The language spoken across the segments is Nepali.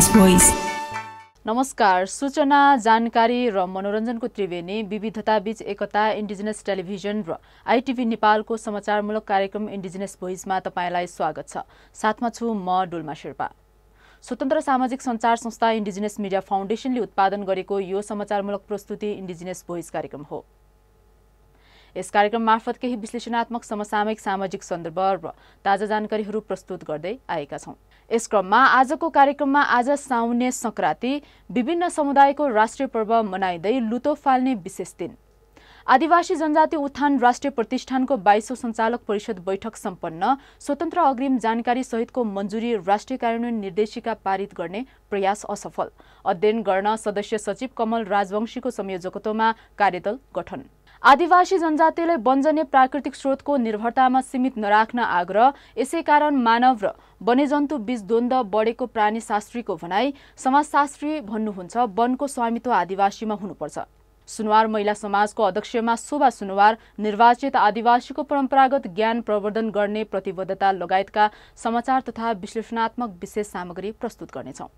Indigenous Voice. नमस्कार, सूचना, जानकारी र मनोरञ्जनको त्रिवेणी विविधता बीच एकता इन्डिजिनस टेलिभिजन र आइटिभी नेपालको समाचारमूलक कार्यक्रम इन्डिजिनस भोइसमा तपाईलाई स्वागत छ। साथमा छु म डुल्मा शेर्पा। स्वतन्त्र सामाजिक सञ्चार संस्था इन्डिजिनस मिडिया फाउन्डेसनले उत्पादन गरेको यो समाचारमूलक प्रस्तुति इन्डिजिनस भोइस कार्यक्रम हो। यस कार्यक्रम मार्फत केही विश्लेषणात्मक समसामयिक सामाजिक सन्दर्भ र ताजा जानकारीहरू प्रस्तुत गर्दै आएका छौं। यस क्रममा आजको कार्यक्रममा आज साउन्ने संक्रान्ति विभिन्न समुदायको राष्ट्रिय पर्व मनाइँदै लुतो फाल्ने विशेष दिन, आदिवासी जनजाति उत्थान राष्ट्रिय प्रतिष्ठानको 22औं सञ्चालक परिषद बैठक सम्पन्न, स्वतन्त्र अग्रिम जानकारी सहितको मन्जुरी राष्ट्रिय कार्यान्वयन निर्देशिका पारित गर्ने प्रयास असफल, अध्ययन गर्न सदस्य सचिव कमल राजवंशीको संयोजकत्वमा कार्यदल गठन, आदिवासी जनजातिलाई वन्जन्य प्राकृतिक स्रोतको निर्भरतामा सीमित नराख्न आग्रह, यसै कारण मानव र वन्यजन्तु बीच द्वन्द्व बढेको प्राणीशास्त्रीको भनाई, समाजशास्त्री भन्नुहुन्छ वनको स्वामित्व आदिवासीमा हुनुपर्छ, सुनवार महिला समाजको अध्यक्षमा शोभा सुनवार निर्वाचित आदिवासीको परम्परागत ज्ञान प्रवर्धन गर्ने प्रतिबद्धता लगायतका समाचार तथा विश्लेषणात्मक विशेष सामग्री प्रस्तुत गर्नेछौं।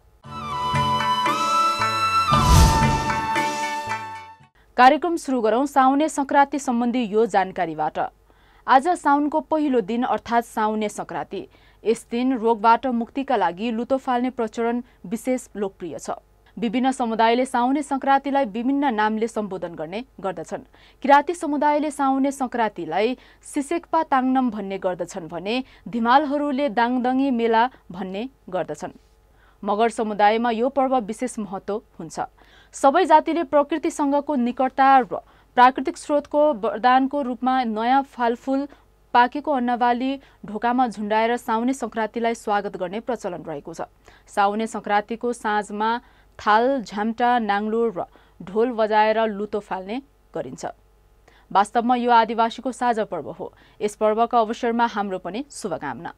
कार्यक्रम सुरु गरौं साउने संक्रान्ति सम्बन्धी यो जानकारीबाट। आज साउनको पहिलो दिन अर्थात् साउने संक्रान्ति। यस दिन रोगबाट मुक्तिका लागि लुतो फाल्ने प्रचलन विशेष लोकप्रिय छ। विभिन्न समुदायले साउने संक्रान्तिलाई विभिन्न नामले सम्बोधन गर्ने गर्दछन्। किराँती समुदायले साउने संक्रान्तिलाई सिसेक्पा ताङनम भन्ने गर्दछन् भने धिमालहरूले दाङदङी मेला भन्ने गर्दछन्। मगर समुदायमा यो पर्व विशेष महत्व हुन्छ। सबै जातिले प्रकृतिसँगको निकटता र प्राकृतिक स्रोतको वरदानको रूपमा नयाँ फलफूल पाकेको अन्नबाली ढोकामा झुण्डाएर साउने संक्रान्तिलाई स्वागत गर्ने प्रचलन रहेको छ। साउने संक्रान्तिको साँझमा थाल, झ्याम्टा, नाङ्लो र ढोल बजाएर लुतो फाल्ने गरिन्छ। वास्तवमा यो आदिवासीको साझा पर्व हो। यस पर्वका अवसरमा हाम्रो पनि शुभकामना।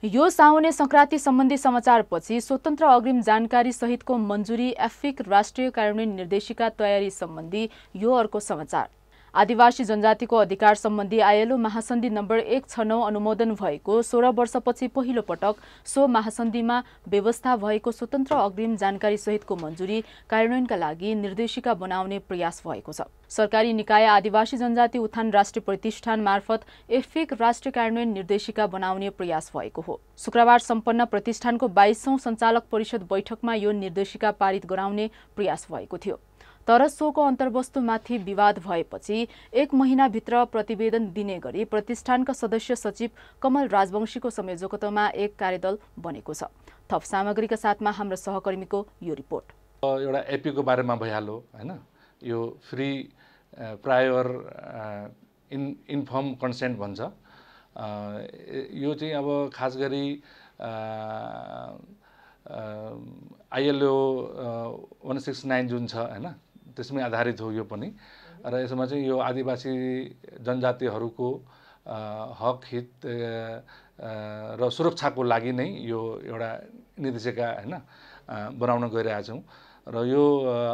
यो साउने संक्रान्ति सम्बन्धी समाचारपछि स्वतन्त्र अग्रिम जानकारी सहितको मन्जुरी एफिक राष्ट्रिय कार्यान्वयन निर्देशिका तयारी सम्बन्धी यो अर्को समाचार। आदिवासी जनजातिको अधिकार सम्बन्धी आईएलओ महासन्धि नम्बर 169 अनुमोदन भएको 16 वर्षपछि पहिलो पटक सो महासन्धिमा व्यवस्था भएको स्वतन्त्र अग्रिम जानकारी सहितको मन्जुरी कार्यान्वयनका लागि निर्देशिका बनाउने प्रयास भएको छ। सरकारी निकाय आदिवासी जनजाति उत्थान राष्ट्रिय प्रतिष्ठान मार्फत एफिक राष्ट्रिय कार्यान्वयन निर्देशिका बनाउने प्रयास भएको हो। शुक्रबार सम्पन्न प्रतिष्ठानको 22औं सञ्चालक परिषद बैठकमा यो निर्देशिका पारित गराउने प्रयास भएको थियो। तर सोको अन्तर्वस्तुमाथि विवाद भएपछि 1 महिनाभित्र प्रतिवेदन दिने गरी प्रतिष्ठानका सदस्य सचिव कमल राजवंशीको संयोजकत्वमा एक कार्यदल बनेको छ। थप सामग्रीका साथमा हाम्रो सहकर्मीको यो रिपोर्ट। एउटा एपीको बारेमा भइहाल्यो हैन, यो फ्री प्रायर इन्फर्म कन्सेन्ट भन्छ। यो चाहिँ अब खास गरी आईएलओ 169 जुन छ हैन, त्यसमै आधारित हो यो पनि। र यसमा चाहिँ यो आदिवासी जनजातिहरूको हक हित र सुरक्षाको लागि नै यो एउटा निर्देशिका हैन बनाउन गइरहेछौँ। र यो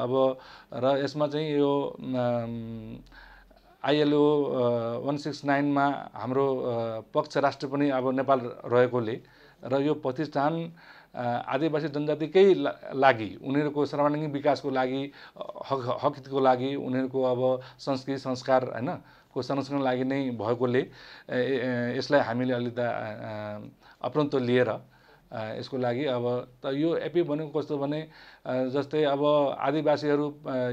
अब र यसमा चाहिँ यो आईएलओ 169 मा हाम्रो पक्ष राष्ट्र पनि अब नेपाल रहेकोले र यो प्रतिष्ठान आदिवासी जनजातिकै लागि, उनीहरूको सर्वाङ्गीण विकासको लागि, हक हितको लागि, उनीहरूको अब संस्कृति संस्कार हैन को संरक्षणको लागि नै भएकोले यसलाई हामीले अलि त अपनत्व लिएर यसको लागि अब त यो एपी भनेको कस्तो भने जस्तै अब आदिवासीहरू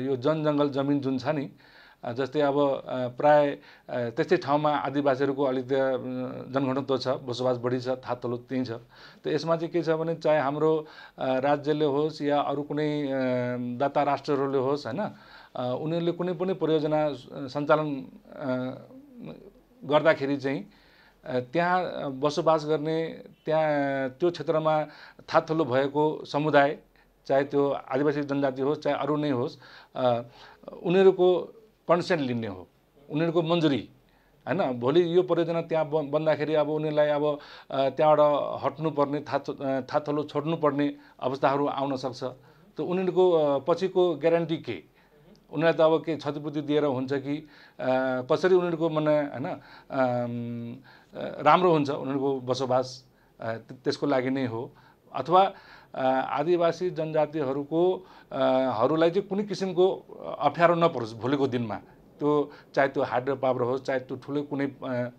यो जनजङ्गल जमिन जुन छ नि, जस्तै अब प्राय त्यस्तै ठाउँमा आदिवासीहरूको अलिक जनघनत्व छ, बसोबास बढी छ, थातलो त्यही छ। त यसमा चाहिँ के छ भने चाहे हाम्रो राज्यले होस् या अरू कुनै दाता राष्ट्रहरूले होस् हैन, उनीहरूले कुनै पनि परियोजना सञ्चालन गर्दाखेरि चाहिँ त्यहाँ बसोबास गर्ने, त्यहाँ त्यो क्षेत्रमा थातलो भएको समुदाय, चाहे त्यो आदिवासी जनजाति होस् चाहे अरू नै होस्, उनीहरूको कन्सेन्ट लिने हो, उनीहरूको मन्जुरी हैन। भोलि यो परियोजना त्यहाँ बन्दाखेरि अब उनीहरूलाई अब त्यहाँबाट हट्नुपर्ने, थातलो छोड्नुपर्ने अवस्थाहरू आउन सक्छ। त उनीहरूको पछिको ग्यारेन्टी के? उनीहरूलाई त अब के क्षतिपूर्ति दिएर हुन्छ कि कसरी उनीहरूको हैन राम्रो हुन्छ उनीहरूको बसोबास त्यसको लागि नै हो। अथवा आदिवासी जनजातिहरूको हरूलाई चाहिँ कुनै किसिमको अप्ठ्यारो नपरोस् भोलिको दिनमा, त्यो चाहे त्यो हाइड्रो पावर होस्, चाहे त्यो ठुलो कुनै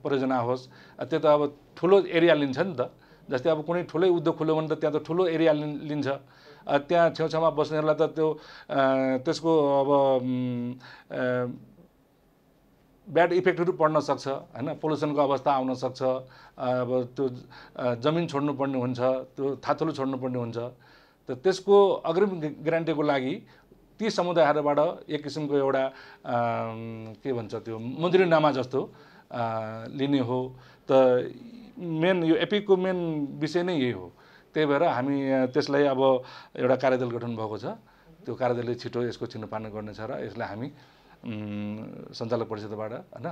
परियोजना होस्। त्यो त अब ठुलो एरिया लिन्छ नि त। जस्तै अब कुनै ठुलै उद्योग खुल्यो भने त त्यहाँ त ठुलो एरिया लिन्छ। त्यहाँ छेउछाउमा बस्नेहरूलाई त त्यो त्यसको अब ब्याड इफेक्टहरू पर्न सक्छ हैन, पोल्युसनको अवस्था आउन सक्छ। अब त्यो जमिन छोड्नुपर्ने हुन्छ, त्यो थाथलो छोड्नुपर्ने हुन्छ। त त्यसको अग्रिम ग्यारेन्टीको लागि ती समुदायहरूबाट एक किसिमको एउटा के भन्छ त्यो मन्जुरीनामा जस्तो लिने हो। त मेन यो एपिकको मेन विषय नै यही हो। त्यही भएर हामी त्यसलाई अब एउटा कार्यदल गठन भएको छ। त्यो कार्यदलले छिटो यसको छिनोफानो गर्नेछ र यसलाई हामी सञ्चालक परिषदबाट हैन।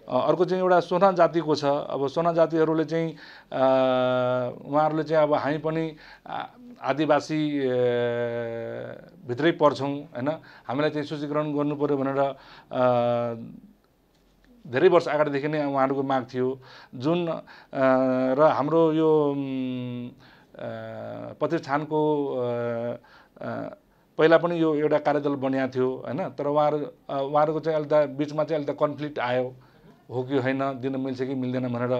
अर्को चाहिँ एउटा सोना जातिको छ। अब सोना जातिहरूले चाहिँ उहाँहरूले चाहिँ अब हामी पनि आदिवासी भित्रै पर्छौँ हैन, हामीलाई चाहिँ सूचीकरण गर्नु पर्यो भनेर धेरै वर्ष अगाडिदेखि नै उहाँहरूको माग थियो। जुन र हाम्रो यो प्रतिष्ठानको पहिला पनि यो एउटा कार्यदल बनिएको थियो हैन। तर उहाँहरूको चाहिँ अहिले त बिचमा चाहिँ अहिले त कन्फ्लिक्ट आयो हो कि होइन, दिन मिल्छ कि मिल्दैन भनेर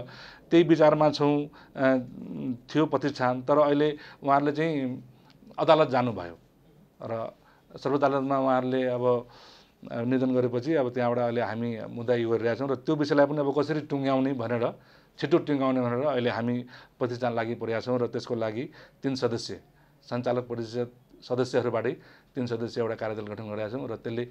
त्यही विचारमा थियो प्रतिष्ठान। तर अहिले उहाँहरूले चाहिँ अदालत जानुभयो र सर्वोच्च अदालतमा उहाँहरूले अब निवेदन गरेपछि अब त्यहाँबाट अहिले हामी मुद्दा यो गरिरहेका छौँ र त्यो विषयलाई पनि अब कसरी टुङ्ग्याउने भनेर, छिटो टुङ्ग्याउने भनेर अहिले हामी प्रतिष्ठान लागि परेका छौँ। र त्यसको लागि 3 सदस्य सञ्चालक परिषद सदस्यहरूबाटै 3 सदस्य एउटा कार्यदल गठन गरेका छौँ र त्यसले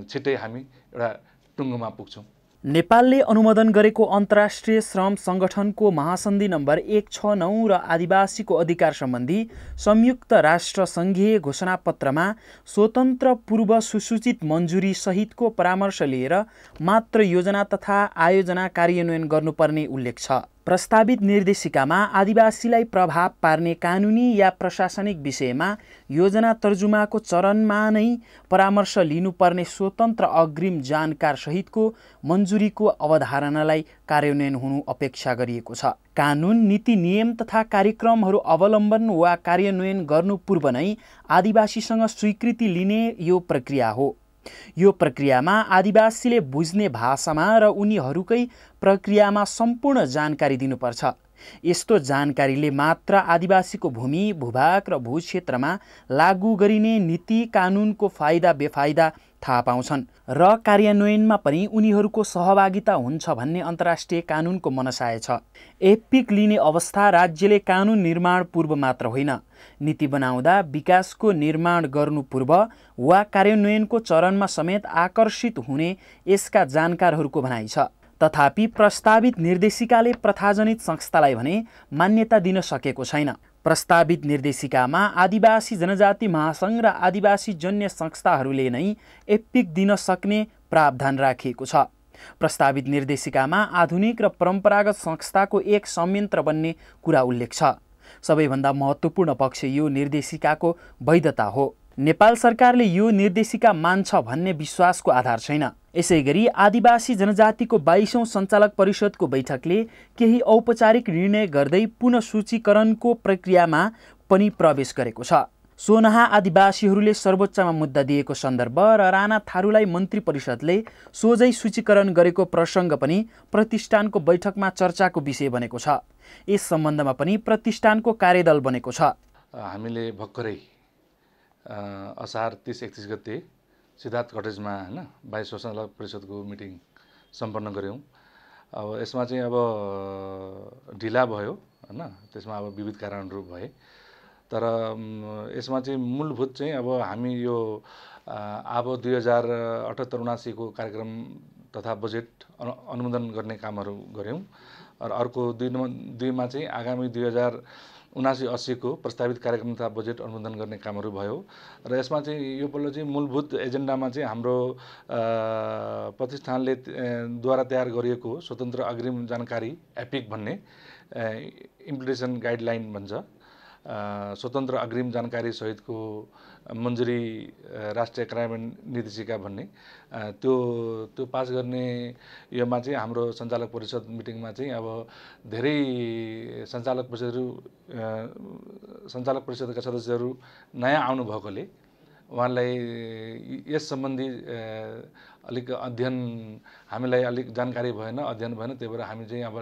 छिट्टै हामी एउटा टुङ्गोमा पुग्छौँ। नेपालले अनुमोदन गरेको अन्तर्राष्ट्रिय श्रम सङ्गठनको महासन्धि नम्बर 169 र आदिवासीको अधिकार सम्बन्धी संयुक्त राष्ट्र सङ्घीय घोषणापत्रमा स्वतन्त्र पूर्व सुसूचित मन्जुरी सहितको परामर्श लिएर मात्र योजना तथा आयोजना कार्यान्वयन गर्नुपर्ने उल्लेख छ। प्रस्तावित निर्देशिकामा आदिवासीलाई प्रभाव पार्ने कानुनी या प्रशासनिक विषयमा योजना तर्जुमाको चरणमा नै परामर्श लिनुपर्ने स्वतन्त्र अग्रिम जानकार सहितको मन्जुरीको अवधारणालाई कार्यान्वयन हुनु अपेक्षा गरिएको छ। कानुन, नीति, नियम तथा कार्यक्रमहरू अवलम्बन वा कार्यान्वयन गर्नु पूर्व नै आदिवासीसँग स्वीकृति लिने यो प्रक्रिया हो। यो प्रक्रियामा आदिवासीले बुझ्ने भाषामा र उनीहरूकै प्रक्रियामा सम्पूर्ण जानकारी दिनुपर्छ। यस्तो जानकारीले मात्र आदिवासीको भूमि, भूभाग र भूक्षेत्रमा लागू गरिने नीति कानुनको फाइदा बेफाइदा थाहा पाउँछन् र कार्यान्वयनमा पनि उनीहरूको सहभागिता हुन्छ भन्ने अन्तर्राष्ट्रिय कानुनको मनसाय छ। एपिक लिने अवस्था राज्यले कानुन निर्माण पूर्व मात्र होइन, नीति बनाउँदा विकासको निर्माण गर्नु पूर्व वा कार्यान्वयनको चरणमा समेत आकर्षित हुने यसका जानकारहरूको भनाइ छ। तथापि प्रस्तावित निर्देशिकाले प्रथाजनित संस्थालाई भने मान्यता दिन सकेको छैन। प्रस्तावित निर्देशिकामा आदिवासी जनजाति महासङ्घ र आदिवासी जन्य संस्थाहरूले नै एपिक दिन सक्ने प्रावधान राखिएको छ। प्रस्तावित निर्देशिकामा आधुनिक र परम्परागत संस्थाको एक संयन्त्र बन्ने कुरा उल्लेख छ। सबैभन्दा महत्त्वपूर्ण पक्ष यो निर्देशिकाको वैधता हो। नेपाल सरकारले यो निर्देशिका मान्छ भन्ने विश्वासको आधार छैन। यसैगरी आदिवासी जनजातिको 22औं सञ्चालक परिषदको बैठकले केही औपचारिक निर्णय गर्दै पुनः सूचीकरणको प्रक्रियामा पनि प्रवेश गरेको छ। सोनाहा आदिवासीहरूले सर्वोच्चमा मुद्दा दिएको सन्दर्भ र राणा थारूलाई मन्त्री परिषदले सोझै सूचीकरण गरेको प्रसङ्ग पनि प्रतिष्ठानको बैठकमा चर्चाको विषय बनेको छ। यस सम्बन्धमा पनि प्रतिष्ठानको कार्यदल बनेको छ। हामीले भर्खरै असार 30-31 गते सिद्धार्थ कटेजमा हैन 22औं सञ्चालक परिषदको मिटिङ सम्पन्न गऱ्यौँ। अब यसमा चाहिँ अब ढिला भयो हैन, त्यसमा अब विविध कारणहरू भए। तर यसमा चाहिँ मूलभूत चाहिँ अब हामी यो अब 2078-79 को कार्यक्रम तथा बजेट अनुमोदन गर्ने कामहरू गऱ्यौँ। र अर्को दुईमा चाहिँ आगामी 2079-80 को प्रस्तावित कार्यक्रम तथा बजेट अनुमोदन गर्ने कामहरू भयो। र यसमा चाहिँ यो पल्ट चाहिँ मूलभूत एजेन्डामा चाहिँ हाम्रो प्रतिष्ठानले द्वारा तयार गरिएको स्वतन्त्र अग्रिम जानकारी एपिक भन्ने इम्प्लिमेन्टेसन गाइडलाइन भन्छ। स्वतन्त्र अग्रिम जानकारी सहितको मन्जुरी राष्ट्रिय कार्यान्वयन निर्देशिका भन्ने त्यो पास गर्ने योमा चाहिँ हाम्रो सञ्चालक परिषद मिटिङमा चाहिँ अब धेरै सञ्चालक परिषदका सदस्यहरू नयाँ आउनु भएकोले उहाँलाई यस सम्बन्धी अलिक अध्ययन हामीलाई अलिक जानकारी भएन, अध्ययन भएन। त्यही भएर हामी चाहिँ अब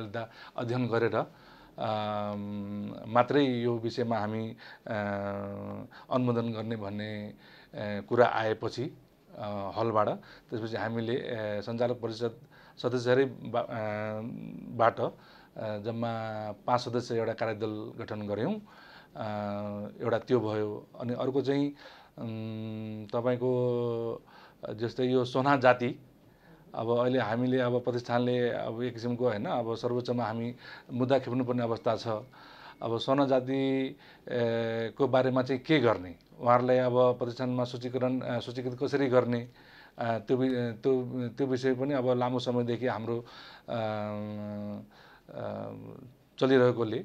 अध्ययन गरेर मात्रै यो विषयमा हामी अनुमोदन गर्ने भन्ने कुरा आएपछि हलबाट त्यसपछि हामीले सञ्चालक परिषद सदस्यहरूबाट जम्मा 5 सदस्य एउटा कार्यदल गठन गऱ्यौँ। एउटा त्यो भयो। अनि अर्को चाहिँ तपाईको जस्तै यो सोना जाति अब अहिले हामीले अब प्रतिष्ठानले अब एक किसिमको हैन अब सर्वोच्चमा हामी मुद्दा खेप्नुपर्ने अवस्था छ। अब सोना जाति को बारेमा चाहिँ के गर्ने, उहाँहरूलाई अब प्रतिष्ठानमा सूचीकृत कसरी गर्ने, त्यो विषय पनि अब लामो समयदेखि हाम्रो चलिरहेकोले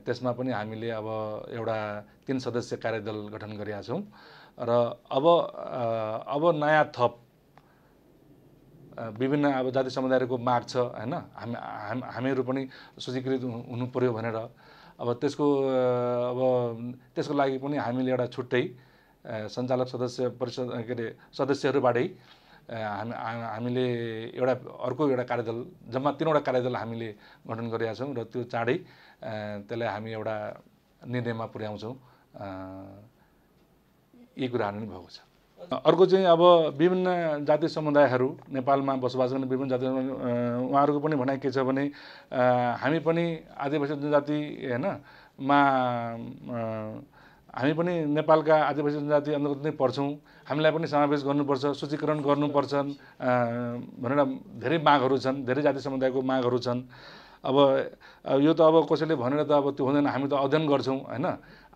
त्यसमा पनि हामीले अब एउटा 3 सदस्य कार्यदल गठन गरेका छौँ। र अब नयाँ थप विभिन्न अब जाति समुदायको माग छ हैन, हामीहरू पनि सूचीकृत हुनु पर्यो भनेर अब त्यसको लागि पनि हामीले एउटा छुट्टै सञ्चालक सदस्य परिषद के अरे सदस्यहरूबाटै हामीले अर्को एउटा कार्यदल जम्मा 3वटा कार्यदल हामीले गठन गरेका छौँ र त्यो चाँडै त्यसलाई हामी एउटा निर्णयमा पुर्याउँछौँ। यी कुराहरू नै भएको छ। अर्को चाहिँ अब विभिन्न जाति समुदायहरू नेपालमा बसोबास गर्ने विभिन्न जाति उहाँहरूको पनि भनाइ के छ भने हामी पनि आदिवासी जनजाति हैन मा हामी पनि नेपालका आदिवासी जनजाति अन्तर्गत नै पर्छौँ, हामीलाई पनि समावेश गर्नुपर्छ, सूचीकरण गर्नुपर्छ भनेर धेरै मागहरू छन्, धेरै जाति समुदायको मागहरू छन्। अब यो त अब कसैले भनेर त अब त्यो हुँदैन, हामी त अध्ययन गर्छौँ हैन।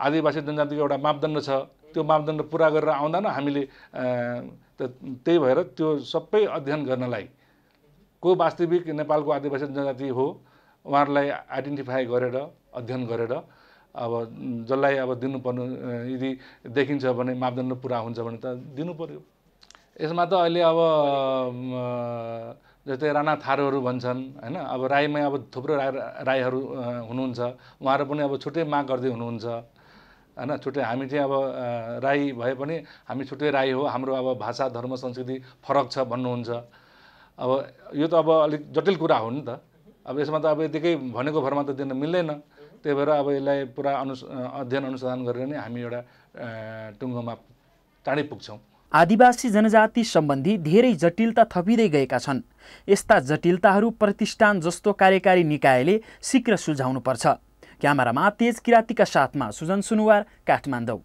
आदिवासी जनजातिको एउटा मापदण्ड छ, त्यो मापदण्ड पुरा गरेर आउँदा न हामीले त्यही भएर त्यो सबै अध्ययन गर्नलाई को वास्तविक नेपालको आदिवासी जनजाति हो उहाँहरूलाई आइडेन्टिफाई गरेर अध्ययन गरेर अब जसलाई अब दिनुपर्ने यदि देखिन्छ भने मापदण्ड पुरा हुन्छ भने त दिनु पर्यो। यसमा त अहिले अब जस्तै राणा थारूहरू भन्छन् हैन, अब राईमै अब थुप्रो राईहरू हुनुहुन्छ, उहाँहरू पनि अब छुट्टै माग गर्दै हुनुहुन्छ हैन। छुट्टै हामी चाहिँ अब राई भए पनि हामी छुट्टै राई हो, हाम्रो अब भाषा धर्म संस्कृति फरक छ भन्नुहुन्छ। अब यो त अब अलिक जटिल कुरा हो नि त। अब यसमा त अब यतिकै भनेको भरमा त दिन मिल्दैन। त्यही भएर अब यसलाई पुरा अध्ययन अनुसन्धान गरेर नै हामी एउटा टुङ्गोमा चाँडै पुग्छौँ। आदिवासी जनजाति सम्बन्धी धेरै जटिलता थपिँदै गएका छन्। यस्ता जटिलताहरू प्रतिष्ठान जस्तो कार्यकारी निकायले शीघ्र सुल्झाउनुपर्छ। क्यामेरामा तेज किरातीका साथमा सुजन सुनुवार, काठमाडौँ।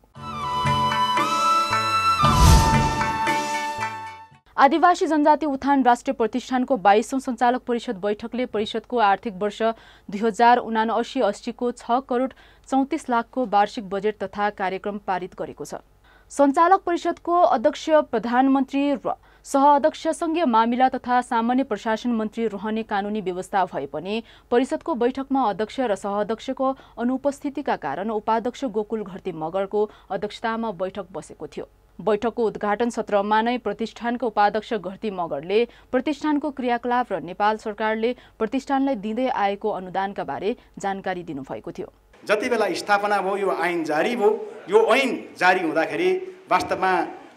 आदिवासी जनजाति उत्थान राष्ट्रिय प्रतिष्ठानको 22औं सञ्चालक परिषद बैठकले परिषदको आर्थिक वर्ष 2079-80 को 6 करोड 34 लाखको वार्षिक बजेट तथा कार्यक्रम पारित गरेको छ। सञ्चालक परिषदको अध्यक्ष प्रधानमन्त्री र सहअध्यक्ष सङ्घीय मामिला तथा सामान्य प्रशासन मन्त्री रहने कानुनी व्यवस्था भए पनि परिषदको बैठकमा अध्यक्ष र सहअध्यक्षको अनुपस्थितिका कारण उपाध्यक्ष गोकुल घरती मगरको अध्यक्षतामा बैठक बसेको थियो। बैठकको उद्घाटन सत्रमा नै प्रतिष्ठानका उपाध्यक्ष घरती मगरले प्रतिष्ठानको क्रियाकलाप र नेपाल सरकारले प्रतिष्ठानलाई दिँदै आएको अनुदानका बारे जानकारी दिनुभएको थियो। जति बेला स्थापना भयो यो ऐन जारी भयो, यो ऐन जारी हुँदाखेरि वास्तवमा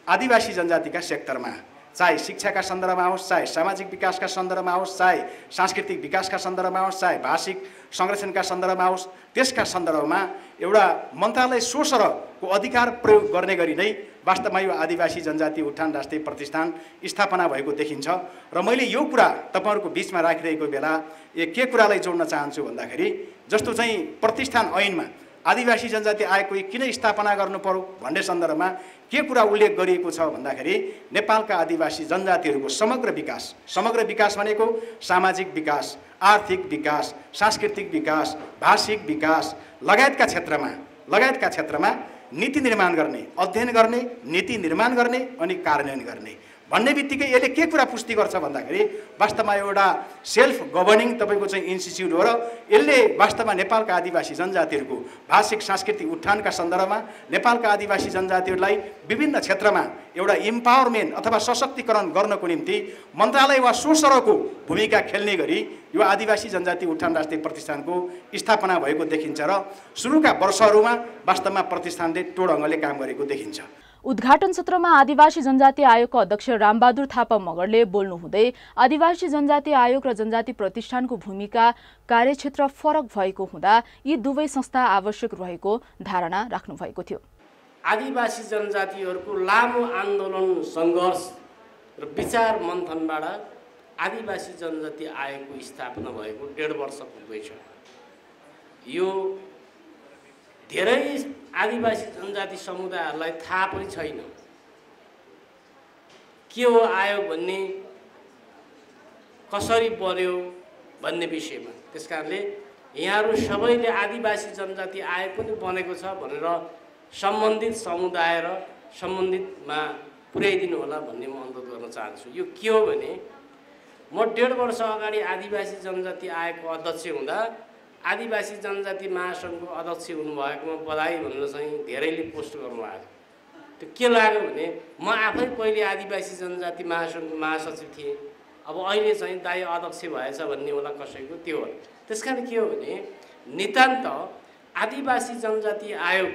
आदिवासी जनजातिका सेक्टरमा चाहे शिक्षाका सन्दर्भमा होस्, चाहे सामाजिक विकासका सन्दर्भमा होस्, चाहे सांस्कृतिक विकासका सन्दर्भमा होस्, चाहे भाषिक संरक्षणका सन्दर्भमा होस्, त्यसका सन्दर्भमा एउटा मन्त्रालय सोसरको अधिकार प्रयोग गर्ने गरी नै वास्तवमा यो आदिवासी जनजाति उत्थान राष्ट्रिय प्रतिष्ठान स्थापना भएको देखिन्छ। र मैले यो कुरा तपाईहरुको बीचमा राखिरहेको बेला के कुरालाई जोड्न चाहन्छु भन्दाखेरि जस्तो चाहिँ प्रतिष्ठान ऐनमा आदिवासी जनजाति आएको किन स्थापना गर्नु पर्यो भन्ने सन्दर्भमा के कुरा उल्लेख गरिएको छ भन्दाखेरि नेपालका आदिवासी जनजातिहरूको समग्र विकास भनेको सामाजिक विकास, आर्थिक विकास, सांस्कृतिक विकास, भाषिक विकास लगायतका क्षेत्रमा नीति निर्माण गर्ने, अध्ययन गर्ने, नीति निर्माण गर्ने अनि कार्यान्वयन गर्ने भन्ने बित्तिकै यसले के कुरा पुष्टि गर्छ भन्दाखेरि वास्तवमा एउटा सेल्फ गभर्निङ तपाईँको चाहिँ इन्स्टिच्युट हो र यसले वास्तवमा नेपालका आदिवासी जनजातिहरूको भाषिक सांस्कृतिक उत्थानका सन्दर्भमा नेपालका आदिवासी जनजातिहरूलाई विभिन्न क्षेत्रमा एउटा इम्पावरमेन्ट अथवा सशक्तिकरण गर्नको निम्ति मन्त्रालय वा सोसरको भूमिका खेल्ने गरी यो आदिवासी जनजाति उत्थान राष्ट्रिय प्रतिष्ठानको स्थापना भएको देखिन्छ र सुरुका वर्षहरूमा वास्तवमा प्रतिष्ठानले टोडङ्गले काम गरेको देखिन्छ। उद्घाटन सत्रमा आदिवासी जनजाति आयोगका अध्यक्ष रामबहादुर थापा मगरले बोल्नुहुँदै आदिवासी जनजाति आयोग र जनजाति प्रतिष्ठानको भूमिका कार्यक्षेत्र फरक भएको हुँदा यी दुवै संस्था आवश्यक रहेको धारणा राख्नु भएको थियो। आदिवासी जनजातिहरूको लामो आन्दोलन सङ्घर्ष र विचार मन्थनबाट आदिवासी जनजाति आयोगको स्थापना भएको 1.5 वर्ष पुग्दैछ। यो धेरै आदिवासी जनजाति समुदायहरूलाई थाहा पनि छैन के हो आयोग भन्ने, कसरी बन्यो भन्ने विषयमा। त्यसकारणले यहाँहरू सबैले आदिवासी जनजाति आयोग पनि बनेको छ भनेर सम्बन्धित समुदाय र सम्बन्धितमा पुर्याइदिनु होला भन्ने म अनुरोध गर्न चाहन्छु। यो के हो भने म 1.5 वर्ष अगाडि आदिवासी जनजाति आयोगको अध्यक्ष हुँदा आदिवासी जनजाति महासङ्घको अध्यक्ष हुनुभएकोमा बधाई भनेर चाहिँ धेरैले पोस्ट गर्नुभएको थियो। त्यो के लाग्यो भने म आफै पहिले आदिवासी जनजाति महासङ्घको महासचिव थिएँ, अब अहिले चाहिँ दाइ अध्यक्ष भएछ भन्ने होला कसैको, त्यो हो। त्यसकारण के हो भने नितान्त आदिवासी जनजाति आयोग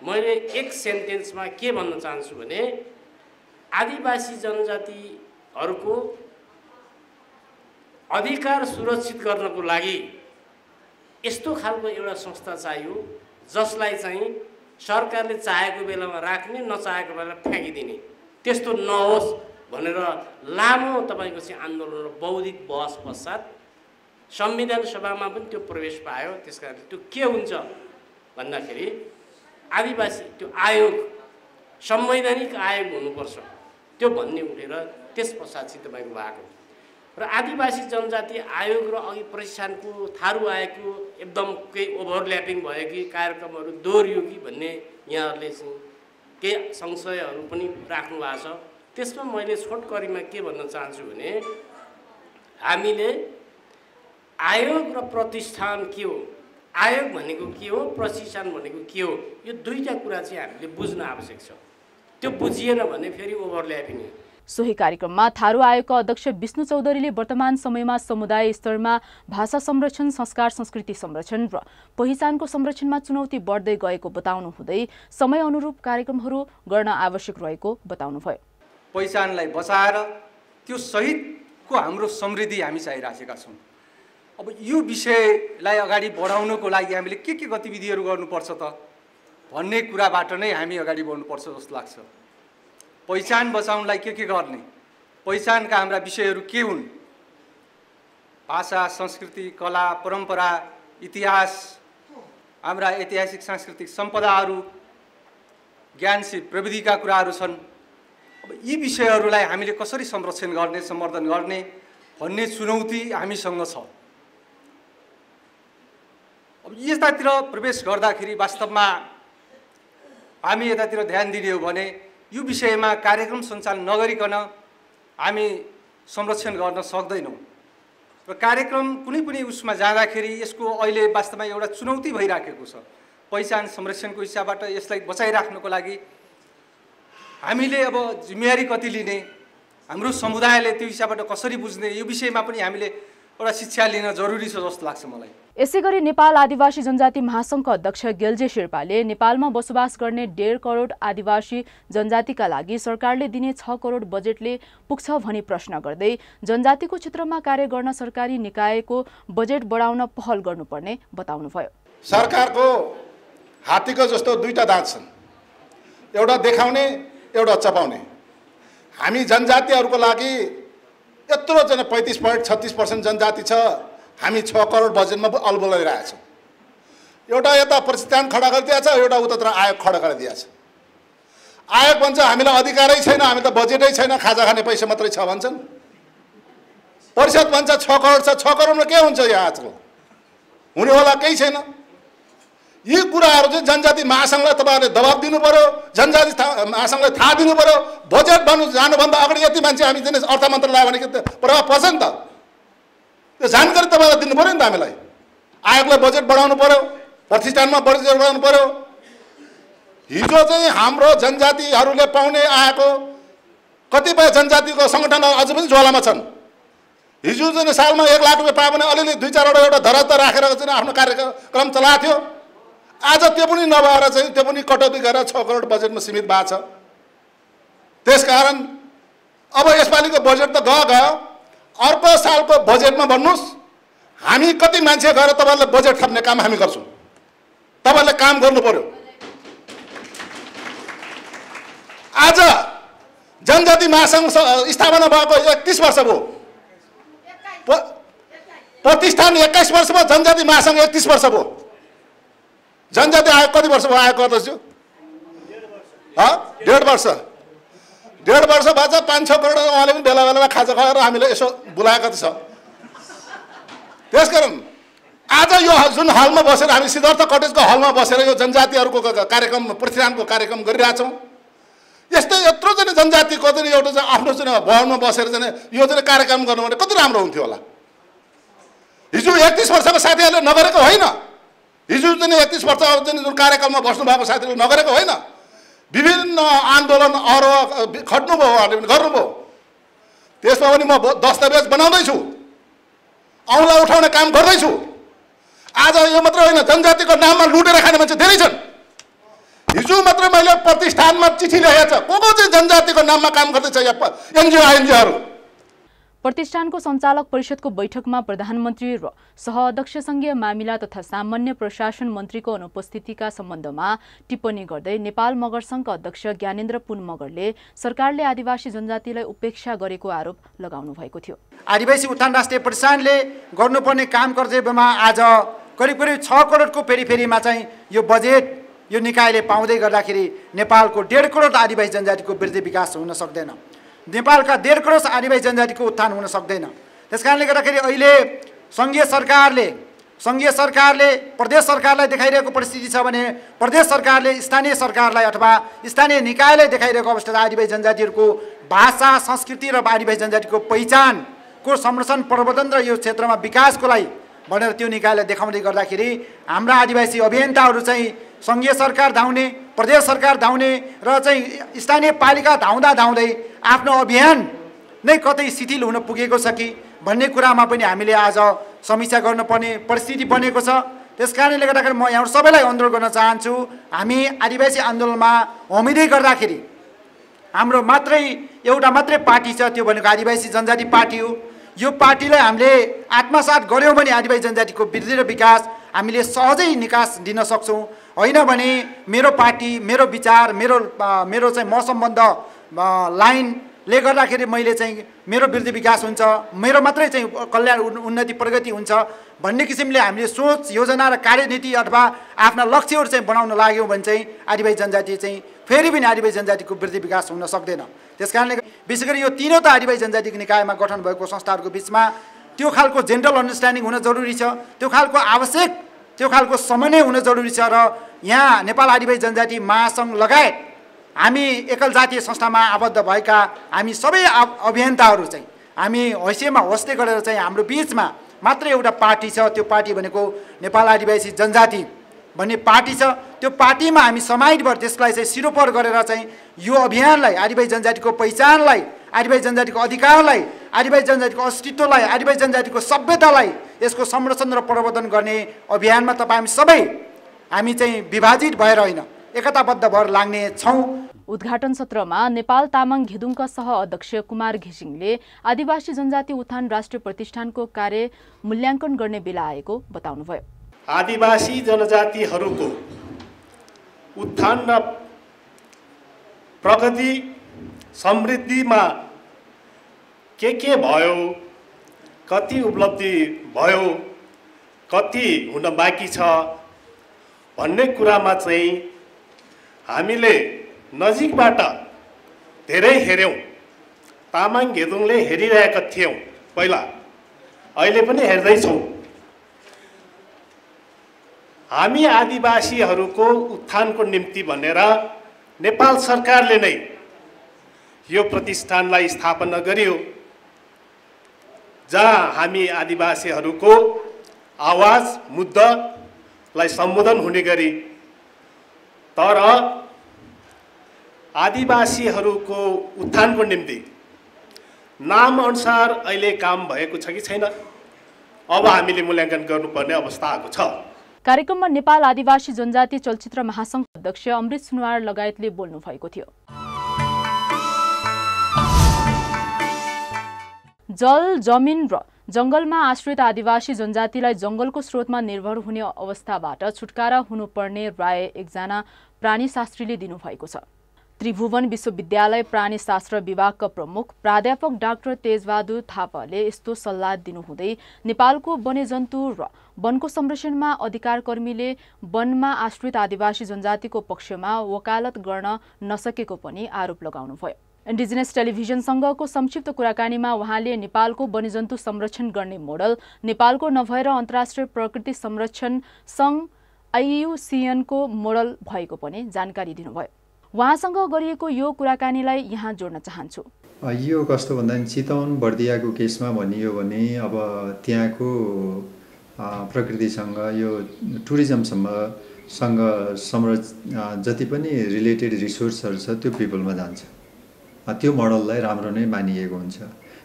मैले एक सेन्टेन्समा के भन्न चाहन्छु भने आदिवासी जनजातिहरूको अधिकार सुरक्षित गर्नको लागि यस्तो खालको एउटा संस्था चाहियो जसलाई चाहिँ सरकारले चाहेको बेलामा राख्ने, नचाहेको बेलामा फ्याँकिदिने, त्यस्तो नहोस् भनेर लामो तपाईँको चाहिँ आन्दोलन र बौद्धिक बहस पश्चात संविधान सभामा पनि त्यो प्रवेश पायो। त्यसकारण त्यो के हुन्छ भन्दाखेरि आदिवासी त्यो आयोग संवैधानिक आयोग हुनुपर्छ त्यो भन्ने उठेर त्यस पश्चात चाहिँ तपाईँको भएको र आदिवासी जनजाति आयोग र अघि प्रतिष्ठानको थारू आएको एकदम केही ओभरल्यापिङ भयो कि कार्यक्रमहरू दोहोरियो कि भन्ने यहाँहरूले चाहिँ केही संशयहरू पनि राख्नु भएको छ। त्यसमा मैले छोटकरीमा के भन्न चाहन्छु भने हामीले आयोग र प्रतिष्ठान के हो, आयोग भनेको के हो, प्रतिष्ठान भनेको के हो, यो दुईटा कुरा चाहिँ हामीले बुझ्न आवश्यक छ। त्यो बुझिएन भने फेरि ओभरल्यापिङ हो। सोही कार्यक्रममा थारू आयोगका अध्यक्ष विष्णु चौधरीले वर्तमान समयमा समुदाय स्तरमा भाषा संरक्षण, संस्कार संस्कृति संरक्षण र पहिचानको संरक्षणमा चुनौती बढ्दै गएको बताउनु हुँदै समय अनुरूप कार्यक्रमहरू गर्न आवश्यक रहेको बताउनुभयो। पहिचानलाई बचाएर त्यो सहितको हाम्रो समृद्धि हामी चाहिरहेका छौँ। अब यो विषयलाई अगाडि बढाउनको लागि हामीले के गतिविधिहरू गर्नुपर्छ त भन्ने कुराबाट नै हामी अगाडि बढ्नुपर्छ जस्तो लाग्छ। पहिचान बचाउनलाई के गर्ने, पहिचानका हाम्रा विषयहरू के हुन्, भाषा, संस्कृति, कला, परम्परा, इतिहास, हाम्रा ऐतिहासिक सांस्कृतिक सम्पदाहरू, ज्ञानशील प्रविधिका कुराहरू छन्। अब यी विषयहरूलाई हामीले कसरी संरक्षण गर्ने, सम्वर्धन गर्ने भन्ने चुनौती हामीसँग छ। अब यतातिर प्रवेश गर्दाखेरि वास्तवमा हामी यतातिर ध्यान दिने हो भने यो विषयमा कार्यक्रम सञ्चालन नगरिकन हामी संरक्षण गर्न सक्दैनौँ र कार्यक्रम कुनै पनि उसमा जाँदाखेरि यसको अहिले वास्तवमा एउटा चुनौती भइराखेको छ। पहिचान संरक्षणको हिसाबबाट यसलाई बचाइराख्नको लागि हामीले अब जिम्मेवारी कति लिने, हाम्रो समुदायले त्यो हिसाबबाट कसरी बुझ्ने, यो विषयमा पनि हामीले एउटा शिक्षा लिन जरुरी छ जस्तो लाग्छ मलाई। यसैगरी नेपाल आदिवासी जनजाति महासङ्घका अध्यक्ष गेल्जे शेर्पाले नेपालमा बसोबास गर्ने 1.5 करोड आदिवासी जनजातिका लागि सरकारले दिने 6 करोड बजेटले पुग्छ भनी प्रश्न गर्दै जनजातिको क्षेत्रमा कार्य गर्न सरकारी निकायको बजेट बढाउन पहल गर्नुपर्ने बताउनुभयो। सरकारको हात्तीको जस्तो दुईटा दाँत छन्, एउटा देखाउने, एउटा चपाउने। हामी जनजातिहरूको लागि यत्रो 35.36% जनजाति छ, हामी 6 करोड बजेटमा अल्बलाइरहेको छौँ। एउटा यता प्रतिष्ठान खडा गरिदिएको छ, एउटा उतातिर आयोग खडा गरिदिएको छ। आयोग भन्छ हामीलाई अधिकारै छैन, हामी त बजेटै छैन, खाजा खाने पैसा मात्रै छ भन्छन्। परिषद भन्छ 6 करोड छ, 6 करोडमा के हुन्छ यहाँ आजकल, हुने होला केही छैन। यी कुराहरू चाहिँ जनजाति महासङ्घलाई तपाईँहरूले दबाब दिनु पर्यो, जनजाति महासङ्घलाई थाहा दिनु पर्यो। बजेट बन्नु जानुभन्दा अगाडि यति मान्छे हामी चाहिँ अर्थ मन्त्रालय भने प्रभाव पर्छ नि त। त्यो जानकारी तपाईँलाई दिनु पर्यो नि त हामीलाई। आयोगलाई बजेट बढाउनु पर्यो, प्रतिष्ठानमा बजेट बढाउनु पर्यो। हिजो चाहिँ हाम्रो जनजातिहरूले पाउने आएको कतिपय जनजातिको सङ्गठनहरू अझै पनि ज्वालामा छन्। हिजो चाहिँ सालमा 1 लाख रुपियाँ पायो भने अलिअलि 2-4 एउटा धरात राखेर चाहिँ आफ्नो कार्यक्रम चलाएको थियो। आज त्यो पनि नभएर चाहिँ त्यो पनि कटौती गरेर 6 करोड बजेटमा सीमित भएको छ। त्यसकारण अब यसपालिको बजेट त गयो, अर्को सालको बजेटमा भन्नुहोस् हामी कति मान्छे गएर तपाईँहरूले बजेट थप्ने काम हामी गर्छौँ। तपाईँहरूले काम गर्नु पर्यो। आज जनजाति महासङ्घ स्थापना भएको 31 वर्ष भयो। प्रतिष्ठान 21 वर्ष भयो, जनजाति महासङ्घ 31 वर्ष भयो। जनजाति आयोग कति वर्ष भयो आएको अध्यक्ष? 1.5 वर्ष। 1.5 वर्ष भएछ 5-6 करोड उहाँले पनि बेला बेलामा खाजा खुवाएर हामीले यसो बोलाएको छ। त्यसकारण आज यो जुन हलमा बसेर हामी सिद्धार्थ कटेजको हलमा बसेर यो जनजातिहरूको कार्यक्रम प्रतिष्ठानको कार्यक्रम गरिरहेछौँ। यस्तै यत्रो चाहिँ जनजातिको चाहिँ एउटा चाहिँ आफ्नो चाहिँ भवनमा बसेर चाहिँ यो चाहिँ कार्यक्रम गर्नु भने कति राम्रो हुन्थ्यो होला। हिजो 31 वर्षको साथीहरूले नगरेको होइन। हिजो चाहिँ 31 वर्ष चाहिँ जुन कार्यक्रममा बस्नुभएको साथीहरूले नगरेको होइन। विभिन्न आन्दोलन अरू खट्नुभयो, उहाँहरूले पनि गर्नुभयो। त्यसमा पनि म दस्तावेज बनाउँदैछु, औँला उठाउने काम गर्दैछु। आज यो मात्र होइन, जनजातिको नाममा लुटेर खाने मान्छे धेरै छन्। हिजो मात्र मैले प्रतिष्ठानमा चिठी लेखेको छ, को चाहिँ जनजातिको नाममा काम गर्दैछ एनजिओहरू। प्रतिष्ठानको सञ्चालक परिषदको बैठकमा प्रधानमन्त्री र सहअध्यक्ष सङ्घीय मामिला तथा सामान्य प्रशासन मन्त्रीको अनुपस्थितिका सम्बन्धमा टिप्पणी गर्दै नेपाल मगर सङ्घका अध्यक्ष ज्ञानेन्द्र पुन मगरले सरकारले आदिवासी जनजातिलाई उपेक्षा गरेको आरोप लगाउनु भएको थियो। आदिवासी उत्थान राष्ट्रिय प्रतिष्ठानले गर्नुपर्ने काम कर्तव्यमा आज करिब 6 करोडको फेरिफेरीमा चाहिँ यो बजेट यो निकायले पाउँदै गर्दाखेरि नेपालको 1.5 करोड आदिवासी जनजातिको वृद्धि विकास हुन सक्दैन। नेपालका 1.5 करोड आदिवासी जनजातिको उत्थान हुन सक्दैन। त्यसकारणले गर्दाखेरि अहिले सङ्घीय सरकारले प्रदेश सरकारलाई देखाइरहेको परिस्थिति छ भने प्रदेश सरकारले स्थानीय सरकारलाई अथवा स्थानीय निकायलाई देखाइरहेको अवस्था आदिवासी जनजातिहरूको भाषा, संस्कृति र आदिवासी जनजातिको पहिचानको संरक्षण, प्रवर्धन र यो क्षेत्रमा विकासको लागि भनेर त्यो निकायलाई देखाउँदै गर्दाखेरि हाम्रा आदिवासी अभियन्ताहरू चाहिँ सङ्घीय सरकार धाउने, प्रदेश सरकार धाउने र चाहिँ स्थानीय पालिका धाउँदै आफ्नो अभियान नै कतै शिथिल हुन पुगेको छ कि भन्ने कुरामा पनि हामीले आज समीक्षा गर्नुपर्ने परिस्थिति बनेको छ। त्यसकारणले गर्दाखेरि म यहाँ सबैलाई अनुरोध गर्न चाहन्छु, हामी आदिवासी आन्दोलनमा होमिँदै गर्दाखेरि हाम्रो एउटा मात्रै पार्टी छ, त्यो भनेको आदिवासी जनजाति पार्टी हो। यो पार्टीलाई हामीले आत्मसात गऱ्यौँ भने आदिवासी जनजातिको वृद्धि र विकास हामीले सहजै निकास दिन सक्छौँ। होइन भने मेरो पार्टी, मेरो विचार, मेरो चाहिँ म सम्बन्ध लाइनले गर्दाखेरि मैले चाहिँ मेरो वृद्धि विकास हुन्छ, मेरो मात्रै चाहिँ कल्याण उन्नति प्रगति हुन्छ भन्ने किसिमले हामीले सोच, योजना र कार्यनीति अथवा आफ्ना लक्ष्यहरू चाहिँ बनाउन लाग्यौँ भने चाहिँ आदिवासी जनजाति चाहिँ फेरि पनि आदिवासी जनजातिको वृद्धि विकास हुन सक्दैन। त्यसकारणले विशेष गरी यो तीनवटा आदिवासी जनजातिको निकायमा गठन भएको संस्थाहरूको बिचमा त्यो खालको जेनरल अन्डरस्ट्यान्डिङ हुन जरुरी छ, त्यो खालको आवश्यक, त्यो खालको समन्वय हुन जरुरी छ। र यहाँ नेपाल आदिवासी जनजाति महासङ्घ लगायत हामी एकल जातीय संस्थामा आबद्ध भएका हामी सबै अभियन्ताहरू चाहिँ हामी हैसियतमा होस्टे गरेर चाहिँ हाम्रो बिचमा मात्र एउटा पार्टी छ, त्यो पार्टी भनेको नेपाल आदिवासी जनजाति भन्ने पार्टी छ। त्यो पार्टीमा हामी समाहित भएर त्यसलाई चाहिँ सिरोपर गरेर चाहिँ यो अभियानलाई, आदिवासी जनजातिको पहिचानलाई, आदिवासी जनजातिको अधिकारलाई, आदिवासी जनजातिको अस्तित्वलाई, आदिवासी जनजातिको सभ्यतालाई यसको संरक्षण र प्रवर्धन गर्ने अभियानमा हामी सबै हामी चाहिँ विभाजित भएर होइन, एकताबद्ध भएर लाग्ने छौँ। उद्घाटन सत्रमा नेपाल तामाङ घेदुङका सह-अध्यक्ष कुमार घिसिङले आदिवासी जनजाति उत्थान राष्ट्रिय प्रतिष्ठानको कार्य मूल्याङ्कन गर्ने बेला आएको बताउनुभयो। आदिवासी जनजातिहरूको उत्थान र प्रगति समृद्धिमा के भयो, कति उपलब्धि भयो, कति हुन बाँकी छ भन्ने कुरामा चाहिँ हामीले नजिकबाट धेरै हेऱ्यौँ। तामाङ घेदुङले हेरिरहेका थियौँ पहिला, अहिले पनि हेर्दैछौँ। हामी आदिवासीहरूको उत्थानको निम्ति भनेर नेपाल सरकारले नै यो प्रतिष्ठानलाई स्थापना गर्यो, जहाँ हामी आदिवासीहरूको आवाज मुद्दालाई सम्बोधन हुने गरी, तर आदिवासीहरूको उत्थानको निम्ति नामअनुसार अहिले काम भएको छ कि छैन, अब हामीले मूल्याङ्कन गर्नुपर्ने अवस्था आएको छ। कार्यक्रममा नेपाल आदिवासी जनजाति चलचित्र महासंघ अध्यक्ष अमृत सुनवार लगायतले बोल्नु भएको थियो। जल, जमिन र जंगलमा आश्रित आदिवासी जनजातिलाई जंगलको स्रोतमा निर्भर हुने अवस्थाबाट छुटकारा हुनुपर्ने राय एकजना प्राणीशास्त्रीले दिनुभएको छ। त्रिभुवन विश्वविद्यालय प्राणीशास्त्र विभागका प्रमुख प्राध्यापक डाक्टर तेजबहादुर थापाले यस्तो सल्लाह दिनुहुँदै नेपालको वन्यजन्तु र वनको संरक्षणमा अधिकारकर्मीले वनमा आश्रित आदिवासी जनजातिको पक्षमा वकालत गर्न नसकेको पनि आरोप लगाउनुभयो। इन्डिजिनस टेलिभिजनसँगको संक्षिप्त कुराकानीमा उहाँले नेपालको वन्यजन्तु संरक्षण गर्ने मोडल नेपालको नभएर अन्तर्राष्ट्रिय प्रकृति संरक्षण सङ्घ IUCN को मोडल भएको पनि जानकारी दिनुभयो। उहाँसँग गरिएको यो कुराकानीलाई यहाँ जोड्न चाहन्छु। यो कस्तो भन्दा चितवन बर्दियाको केसमा भनियो भने अब त्यहाँको प्रकृतिसँग यो टुरिज्मसँग जति पनि रिलेटेड रिसोर्सहरू छ त्यो पिपलमा जान्छ। त्यो मोडललाई राम्रो नै मानिएको हुन्छ।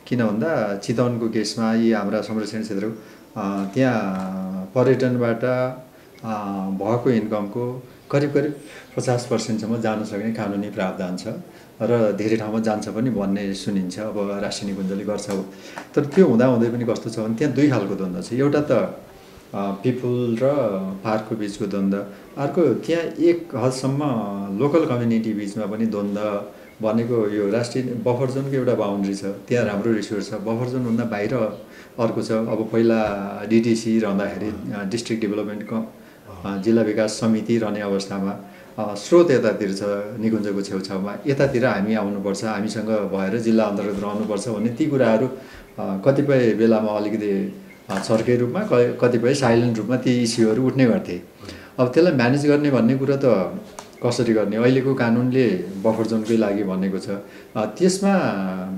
किन भन्दा चितवनको केसमा यी हाम्रा संरक्षण क्षेत्र त्यहाँ पर्यटनबाट भएको इन्कमको करिब 50% जान सक्ने कानुनी प्रावधान छ र धेरै ठाउँमा जान्छ पनि भन्ने सुनिन्छ। अब राष्ट्रिय निकुञ्जले गर्छ। तर त्यो हुँदाहुँदै पनि कस्तो छ भने त्यहाँ दुई खालको द्वन्द्व छ। एउटा त पिपुल र पार्कको बिचको द्वन्द्व, अर्को त्यहाँ एक हदसम्म लोकल कम्युनिटी बिचमा पनि द्वन्द्व भनेको यो राष्ट्रिय बफर जोनको एउटा बााउन्ड्री छ। त्यहाँ राम्रो रिसोर्स छ। बफर जोनभन्दा बाहिर अर्को छ। अब पहिला DDC रहँदाखेरि डिस्ट्रिक्ट डेभलपमेन्टको जिल्ला विकास समिति रहने अवस्थामा स्रोत यतातिर छ निकुञ्जको छेउछाउमा, यतातिर हामी आउनुपर्छ, हामीसँग भएर जिल्ला अन्तर्गत रहनुपर्छ भन्ने ती कुराहरू कतिपय बेलामा अलिकति छर्के रूपमा कतिपय साइलेन्ट रूपमा ती इस्युहरू उठ्ने गर्थे। अब त्यसलाई म्यानेज गर्ने भन्ने कुरा त कसरी गर्ने, अहिलेको कानुनले बफर जोनकै लागि भनेको छ। त्यसमा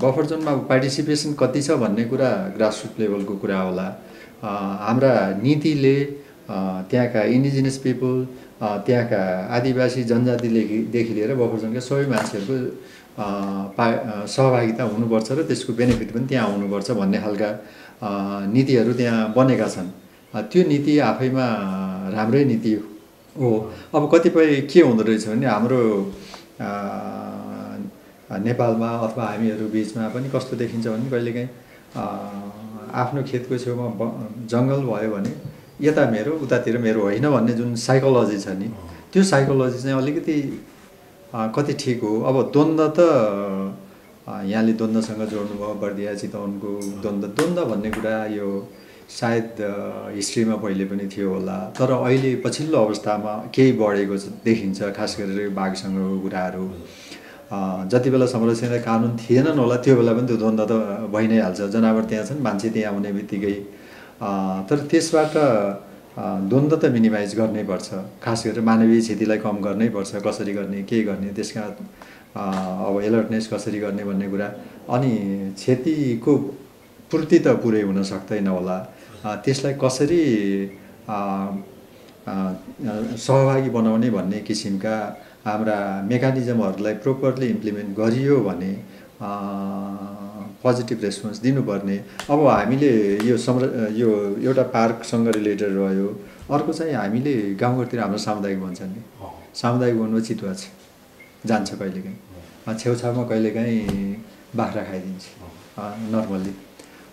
बफर जोनमा पार्टिसिपेसन कति छ भन्ने कुरा ग्रासरुट लेभलको कुरा होला। हाम्रा नीतिले त्यहाँका इन्डिजिनस पिपल, त्यहाँका आदिवासी जनजातिदेखि लिएर बफर जोनका सबै मान्छेहरूको सहभागिता हुनुपर्छ र त्यसको बेनिफिट पनि त्यहाँ आउनुपर्छ भन्ने खालका नीतिहरू त्यहाँ बनेका छन्। त्यो नीति आफैमा राम्रै नीति हो। अब कतिपय के हुँदो रहेछ भने हाम्रो नेपालमा अथवा हामीहरू बिचमा पनि कस्तो देखिन्छ भने कहिलेकाहीँ आफ्नो खेतको छेउमा जङ्गल भयो भने यता मेरो उतातिर मेरो होइन भन्ने जुन साइकोलोजी छ नि, त्यो साइकोलोजी चाहिँ अलिकति कति ठिक हो। अब द्वन्द्व त यहाँले द्वन्द्वसँग जोड्नुभयो, बर्दिया चितवनको द्वन्द्व भन्ने कुरा यो सायद हिस्ट्रीमा पहिले पनि थियो होला, तर अहिले पछिल्लो अवस्थामा केही बढेको देखिन्छ। खास गरेर बाघ सङ्ग्रहको कुराहरू जति बेला संरक्षण कानुन थिएनन् होला त्यो बेला पनि त्यो द्वन्द्व त भइ नै हाल्छ। जनावर त्यहाँ छन्, मान्छे त्यहाँ आउने बित्तिकै। तर त्यसबाट द्वन्द्व त मिनिमाइज गर्नै पर्छ। खास गरेर मानवीय क्षतिलाई कम गर्नै पर्छ। कसरी गर्ने, के गर्ने, त्यसका अब एलर्टनेस कसरी गर्ने भन्ने कुरा। अनि क्षतिको पूर्ति त पुरै हुन सक्दैन होला, त्यसलाई कसरी सहभागी बनाउने भन्ने किसिमका हाम्रा मेकानिजमहरूलाई प्रोपरली इम्प्लिमेन्ट गरियो भने पोजिटिभ रेस्पोन्स दिनुपर्ने। अब हामीले यो एउटा पार्कसँग रिलेटेड रह्यो। अर्को चाहिँ हामीले गाउँघरतिर हाम्रो सामुदायिक वन छ नि, सामुदायिक वनमा चितुवा छ, जान्छ कहिलेकाहीँ छेउछाउमा, कहिलेकाहीँ बाख्रा खाइदिन्छ नर्मल्ली।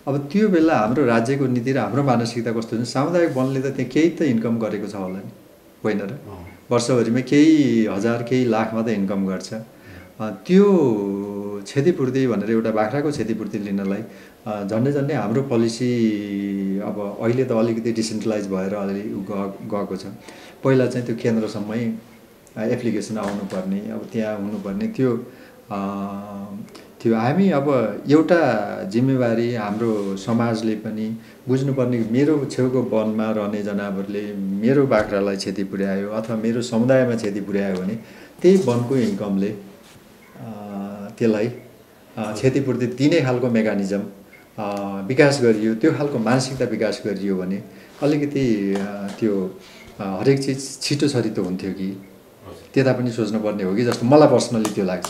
अब त्यो बेला हाम्रो राज्यको नीति र हाम्रो मानसिकता कस्तो हुन्छ, सामुदायिक वनले त त्यहाँ केही त इन्कम गरेको छ होला नि, होइन र? वर्षभरिमा केही हजार केही लाखमा त इन्कम गर्छ। त्यो क्षतिपूर्ति भनेर एउटा बाख्राको क्षतिपूर्ति लिनलाई झन्डै हाम्रो पोलिसी अब अहिले त अलिकति डिसेन्ट्रलाइज भएर अलि गएको छ। पहिला चाहिँ त्यो केन्द्रसम्मै एप्लिकेसन आउनुपर्ने, अब त्यहाँ हुनुपर्ने, त्यो थियो। हामी अब एउटा जिम्मेवारी हाम्रो समाजले पनि बुझ्नुपर्ने, मेरो छेउको वनमा रहने जनावरले मेरो बाख्रालाई क्षति पुर्यायो अथवा मेरो समुदायमा क्षति पुर्यायो भने त्यही वनको इन्कमले त्यसलाई क्षतिपूर्ति दिने खालको मेकानिजम विकास गरियो, त्यो खालको मानसिकता विकास गरियो भने अलिकति त्यो हरेक चिज छिटो छरितो हुन्थ्यो कि त्यता पनि सोच्नुपर्ने हो कि जस्तो मलाई पर्सनली त्यो लाग्छ।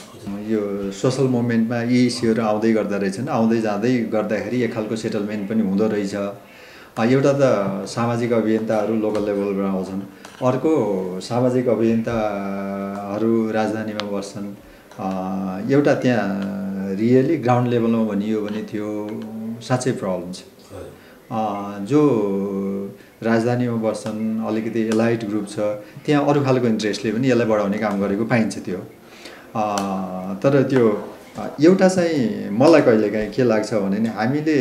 यो सोसल मुभमेन्टमा यी इस्युहरू आउँदै गर्दा रहेछन्, आउँदै जाँदै गर्दाखेरि एक खालको सेटलमेन्ट पनि हुँदो रहेछ। एउटा त सामाजिक अभियन्ताहरू लोकल लेभलबाट आउँछन्, अर्को सामाजिक अभियन्ताहरू राजधानीमा बस्छन्। एउटा त्यहाँ रियली ग्राउन्ड लेभलमा भनियो भने त्यो साँच्चै प्रब्लम छ। जो राजधानीमा बस्छन्, अलिकति एलाइट ग्रुप छ, त्यहाँ अरू खालको इन्ट्रेस्टले पनि यसलाई बढाउने काम गरेको पाइन्छ त्यो। तर त्यो एउटा चाहिँ मलाई कहिलेकाहीँ के लाग्छ भने नि हामीले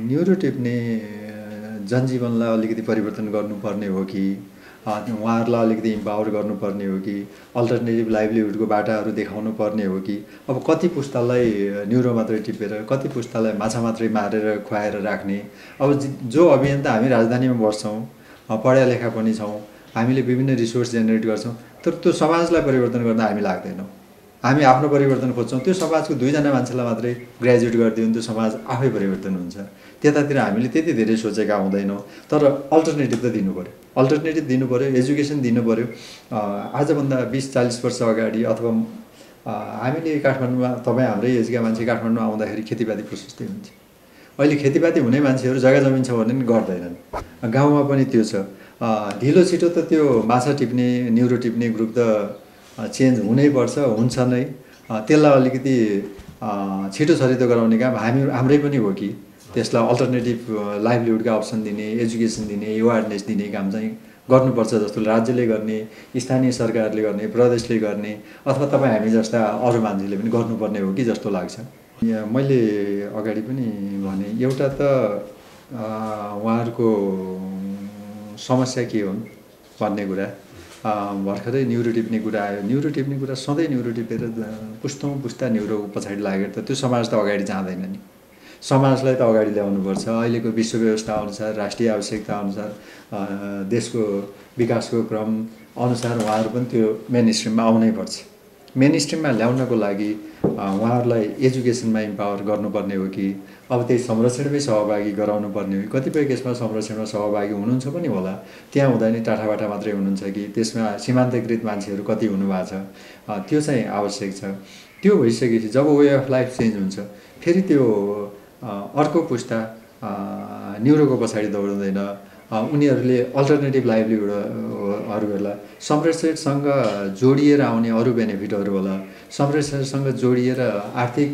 न्युरोटिप्ने जनजीवनलाई अलिकति परिवर्तन गर्नुपर्ने हो कि उहाँहरूलाई अलिकति इम्पावर गर्नुपर्ने हो कि अल्टरनेटिभ लाइभलीहुडको बाटाहरू देखाउनु पर्ने हो कि अब कति पुस्तालाई न्युरो मात्रै टिपेर, कति पुस्तालाई माछा मात्रै मारेर खुवाएर राख्ने। अब जो अभियन्ता हामी राजधानीमा बस्छौँ, पढा लेखा पनि छौँ, हामीले विभिन्न रिसोर्स जेनेरेट गर्छौँ, तर त्यो समाजलाई परिवर्तन गर्न हामी लाग्दैनौँ। हामी आफ्नो परिवर्तन खोज्छौँ, त्यो समाजको 2 जना मान्छेलाई मात्रै ग्रेजुएट गरिदियो भने त्यो समाज आफै परिवर्तन हुन्छ। त्यतातिर हामीले त्यति धेरै सोचेका हुँदैनौँ। तर अल्टरनेटिभ त दिनु पऱ्यो, अल्टरनेटिभ दिनु पऱ्यो, एजुकेसन दिनु पऱ्यो। आजभन्दा 20-40 वर्ष अगाडि अथवा हामीले काठमाडौँमा, तपाईँ हाम्रै एजका मान्छे काठमाडौँमा आउँदाखेरि खेतीपाती प्रशस्तै हुन्छ। अहिले खेतीपाती हुने मान्छेहरू जग्गा जमिन छ भने पनि गर्दैनन्। गाउँमा पनि त्यो छ। ढिलो छिटो त त्यो माछा टिप्ने, न्युरो टिप्ने ग्रुप त चेन्ज हुनैपर्छ, हुन्छ नै। त्यसलाई अलिकति छिटो छरितो गराउने काम हाम्रै पनि हो कि त्यसलाई अल्टरनेटिभ लाइभलीहुडका अप्सन दिने, एजुकेसन दिने, अवेरनेस दिने काम चाहिँ गर्नुपर्छ जस्तो राज्यले गर्ने, स्थानीय सरकारले गर्ने, प्रदेशले गर्ने, अथवा तपाईँ हामी जस्ता अरू मान्छेले पनि गर्नुपर्ने हो कि जस्तो लाग्छ। मैले अगाडि पनि भने एउटा त उहाँहरूको समस्या के हुन् भन्ने कुरा, भर्खरै न्युरो टिप्ने कुरा आयो। न्युरो टिप्ने कुरा सधैँ न्युरो टिपेर पुस्तौँ पुस्ता न्युरो पछाडि लागेर त त्यो समाज त अगाडि जाँदैन नि। समाजलाई त अगाडि ल्याउनुपर्छ। अहिलेको विश्व व्यवस्था अनुसार, राष्ट्रिय आवश्यकता अनुसार, देशको विकासको क्रम अनुसार उहाँहरू पनि त्यो मेन स्ट्रिममा आउनै पर्छ। मेन स्ट्रिममा ल्याउनको लागि उहाँहरूलाई एजुकेसनमा इम्पावर गर्नुपर्ने हो कि अब त्यही संरक्षणमै सहभागी गराउनु पर्ने हो कि कतिपय केसमा संरक्षणमा सहभागी हुनुहुन्छ पनि होला, त्यहाँ हुँदा नि टाठाबाटा मात्रै हुनुहुन्छ कि त्यसमा सीमान्तकृत मान्छेहरू कति हुनुभएको छ, त्यो चाहिँ आवश्यक छ। त्यो भइसकेपछि जब वे अफ लाइफ चेन्ज हुन्छ फेरि त्यो अर्को पुस्ता न्युरोको पछाडि दौडिँदैन। उनीहरूले अल्टरनेटिभ लाइभलीहुडहरू होला, संरक्षणसँग जोडिएर आउने अरू बेनिफिटहरू होला, संरक्षणसँग जोडिएर आर्थिक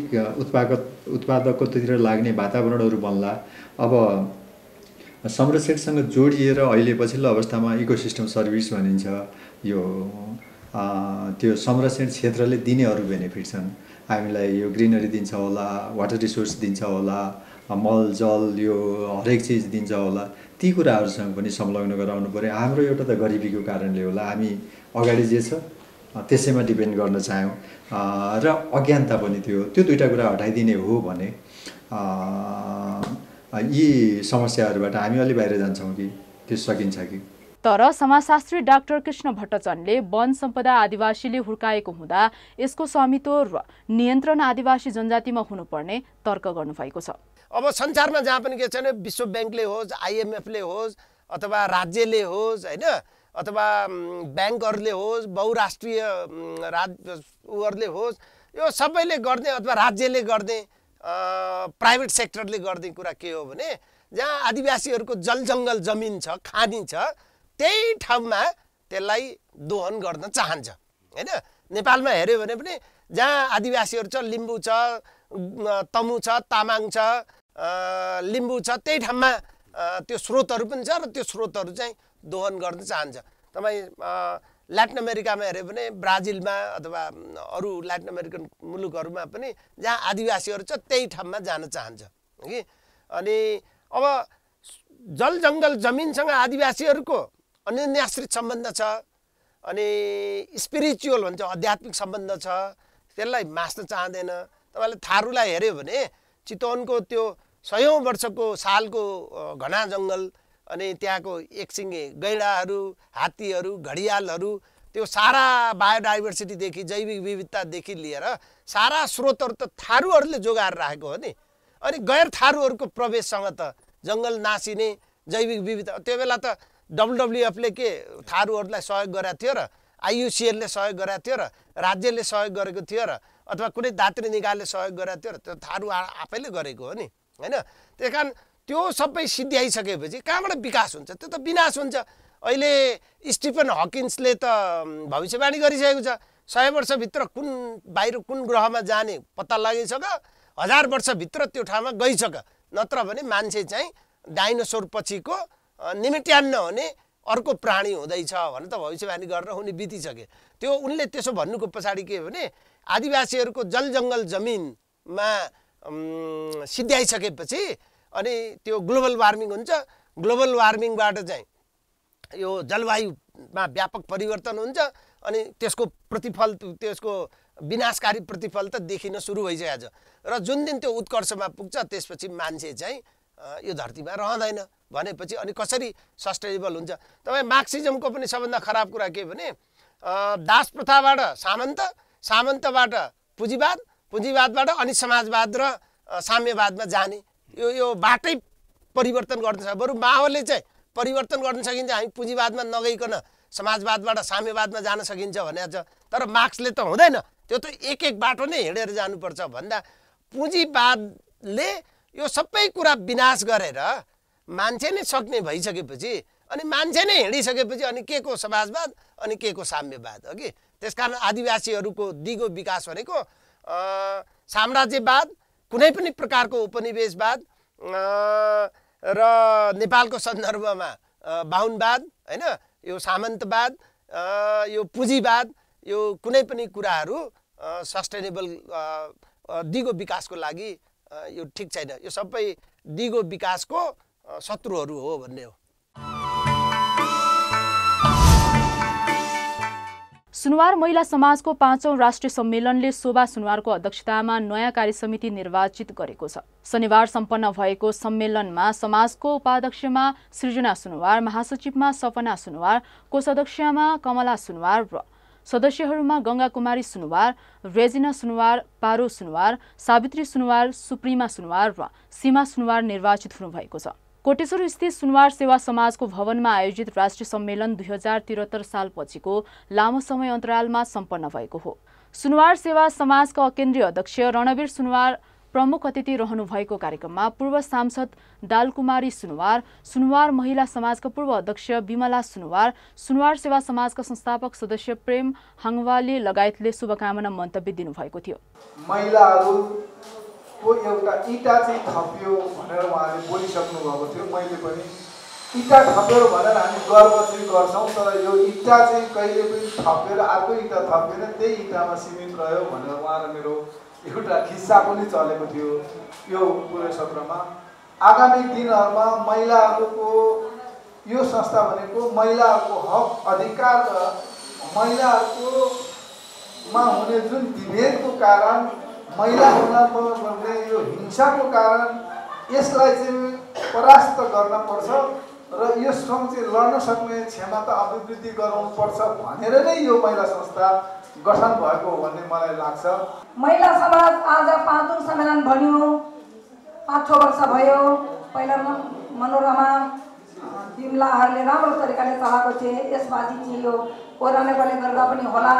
उत्पादकतातिर लाग्ने वातावरणहरू बन्ला। अब संरक्षणसँग जोडिएर अहिले पछिल्लो अवस्थामा इकोसिस्टम सर्भिस भनिन्छ, यो त्यो संरक्षण क्षेत्रले दिने अरू बेनिफिट छन्। हामीलाई यो ग्रिनरी दिन्छ होला, वाटर रिसोर्स दिन्छ होला, मल जल यो हरेक चिज दिन्छ होला, ती कुराहरूसँग पनि संलग्न गराउनु पर्यो। हाम्रो एउटा त गरिबीको कारणले होला, हामी अगाडि जे छ त्यसैमा डिपेन्ड गर्न चाह्यौँ र अज्ञानता पनि थियो। त्यो 2टा कुरा हटाइदिने हो भने यी समस्याहरूबाट हामी अलि बाहिर जान्छौँ कि त्यो सकिन्छ कि। तर समाजशास्त्री डाक्टर कृष्ण भट्टचनले वन सम्पदा आदिवासीले हुर्काएको हुँदा यसको स्वामित्व र नियन्त्रण आदिवासी जनजातिमा हुनुपर्ने तर्क गर्नुभएको छ। अब संसारमा जहाँ पनि के छैन, विश्व ब्याङ्कले होस्, IMFले होस्, अथवा राज्यले होस्, होइन, अथवा ब्याङ्कहरूले होस्, बहुराष्ट्रिय उहरूले होस्, यो सबैले गर्ने अथवा राज्यले गर्ने, प्राइभेट सेक्टरले गर्ने कुरा के हो भने जहाँ आदिवासीहरूको जलजङ्गल जमिन छ, खानी छ, त्यही ठाउँमा त्यसलाई दोहन गर्न चाहन्छ। होइन, नेपालमा हेऱ्यो भने पनि जहाँ आदिवासीहरू छ, लिम्बू छ, तमु छ, तामाङ छ, लिम्बू छ, त्यही ठाउँमा त्यो स्रोतहरू पनि छ र त्यो स्रोतहरू चाहिँ दोहन गर्न चाहन्छ। तपाईँ ल्याटिन अमेरिकामा हेऱ्यो भने ब्राजिलमा अथवा अरू ल्याटिन अमेरिकन मुलुकहरूमा पनि जहाँ आदिवासीहरू छ त्यही ठाउँमा जान चाहन्छ कि। अनि अब जल जङ्गल जमिनसँग आदिवासीहरूको अन्योन्याश्रित सम्बन्ध छ, अनि स्पिरिचुअल भन्छ आध्यात्मिक सम्बन्ध छ, त्यसलाई मास्न चाहँदैन। तपाईँले थारूलाई हेऱ्यो भने चितवनको त्यो 100औं वर्षको सालको घना जङ्गल अनि त्यहाँको एकसिङे गैँडाहरू, हात्तीहरू, घडियालहरू, त्यो सारा बायोडाइभर्सिटीदेखि जैविक विविधतादेखि लिएर सारा स्रोतहरू त थारूहरूले जोगाएर राखेको हो नि। अनि गैर थारूहरूको प्रवेशसँग त जङ्गल नासिने, जैविक विविधता। त्यो बेला त WWFले के थारूहरूलाई सहयोग गरेको थियो र IUCNले सहयोग गरेको थियो र राज्यले सहयोग गरेको थियो र अथवा कुनै दात्री निकायले सहयोग गरेको थियो र त्यो थारू आफैले गरेको हो नि, हैन? त्यस कारण त्यो सबै सिद्ध्याइसकेपछि कहाँबाट विकास हुन्छ? त्यो त विनाश हुन्छ। अहिले स्टिफन हकिन्सले त भविष्यवाणी गरिसकेको छ 100 वर्षभित्र बाहिर कुन ग्रहमा जाने पत्ता लगाइसक, 1000 वर्षभित्र त्यो ठाउँमा गइसक, नत्र भने मान्छे चाहिँ डाइनोसोर पछिको निमिट्यान्न हुने अर्को प्राणी हुँदैछ भने त भविष्यवाणी गरेर उनी बितिसके। त्यो उनले त्यसो भन्नुको पछाडि के भने आदिवासीहरूको जलजङ्गल जमिनमा सिद्ध्याइसकेपछि अनि त्यो ग्लोबल वार्मिङ हुन्छ। ग्लोबल वार्मिङबाट चाहिँ यो जलवायुमा व्यापक परिवर्तन हुन्छ अनि त्यसको प्रतिफल, त्यसको विनाशकारी प्रतिफल त देखिन सुरु भइसकेको छ। र जुन दिन त्यो उत्कर्षमा पुग्छ त्यसपछि मान्छे चाहिँ यो धरतीमा रहँदैन भनेपछि अनि कसरी सस्टेनेबल हुन्छ? तपाईँ मार्क्सिजमको पनि सबभन्दा खराब कुरा के भने दास प्रथाबाट सामन्त, सामन्तबाट पुँजीवाद, पुँजीवादबाट अनि समाजवाद र साम्यवादमा जाने यो बाटै परिवर्तन गर्न सक्छ। बरु माओले चाहिँ परिवर्तन गर्न सकिन्छ, हामी पुँजीवादमा नगइकन समाजवादबाट साम्यवादमा जान सकिन्छ भनेको छ। तर मार्क्सले त हुँदैन, त्यो त एक बाटो नै हिँडेर जानुपर्छ भन्दा पुँजीवादले यो सबै कुरा विनाश गरेर मान्छे नै सक्ने भइसकेपछि अनि मान्छे नै हिँडिसकेपछि अनि के को समाजवाद अनि के को साम्यवाद हो कि? त्यसकारण आदिवासीहरूको दिगो विकास भनेको साम्राज्यवाद, कुनै पनि प्रकारको उपनिवेशवाद र नेपालको सन्दर्भमा बाहुनवाद, हैन? यो सामन्तवाद, यो पुँजीवाद, यो कुनै पनि कुराहरू सस्टेनेबल दिगो विकासको लागि यो ठिक छैन। यो सबै दिगो विकासको शत्रुहरू हो भन्ने हो। सुनुवार महिला समाजको 5औं राष्ट्रिय सम्मेलनले शोभा सुनुवारको अध्यक्षतामा नयाँ कार्यसमिति निर्वाचित गरेको छ। शनिबार सम्पन्न भएको सम्मेलनमा समाजको उपाध्यक्षमा सृजना सुनुवार, महासचिवमा सपना सुनुवार, कोषाध्यक्षमा कमला सुनुवार र सदस्यहरूमा गंगा कुमारी सुनुवार, रेजिना सुनुवार, पारो सुनुवार, सावित्री सुनुवार, सुप्रिमा सुनुवार र सीमा सुनुवार निर्वाचित हुनुभएको छ। कोटेश्वर स्थित सुनुवार सेवा समाजको भवनमा आयोजित राष्ट्रिय सम्मेलन 2073 सालपछिको लामो समय अन्तरालमा सम्पन्न भएको हो। सुनुवार सेवा समाजका केन्द्रीय अध्यक्ष रणवीर सुनुवार प्रमुख अतिथि रहनु भएको कार्यक्रममा पूर्व सांसद दालकुमारी सुनुवार, सुनुवार महिला समाजका पूर्व अध्यक्ष विमला सुनुवार, सुनुवार सेवा समाजका संस्थापक सदस्य प्रेम हाङवाले लगायतले शुभकामना मन्तव्य दिनुभएको थियो। महिलाहरूको एउटा इँटा चाहिँ थपियो भनेर उहाँले बोलिसक्नु भएको थियो। मैले पनि इँटा थप्यो भनेर हामी गर्व चाहिँ गर्छौँ, तर यो इँटा चाहिँ कहिले पनि थपेर अर्को इँटा थपेन, त्यही इँटामा सिमेन्ट रह्यो भनेर उहाँ र मेरो एउटा किस्सा पनि चलेको थियो यो पुरै सत्रमा। आगामी दिनहरूमा महिलाहरूको यो संस्था भनेको महिलाहरूको हक अधिकार र महिलाहरूकोमा हुने जुन विभेदको कारण, महिलाहरूमा पर्ने यो हिंसाको कारण यसलाई चाहिँ परास्त गर्न पर्छ र यससँग चाहिँ लड्न सक्ने क्षमता अभिवृद्धि गराउनुपर्छ भनेर नै यो महिला संस्था गठन भएको हो भन्ने मलाई लाग्छ। महिला समाज आज 5औं सम्मेलन बन्यो, 5 वर्ष भयो। पहिला मनोरमा बिमलाहरूले राम्रो तरिकाले चलाएको थिए, यसपछि चाहिँ यो कोरोनाले गर्दा पनि होला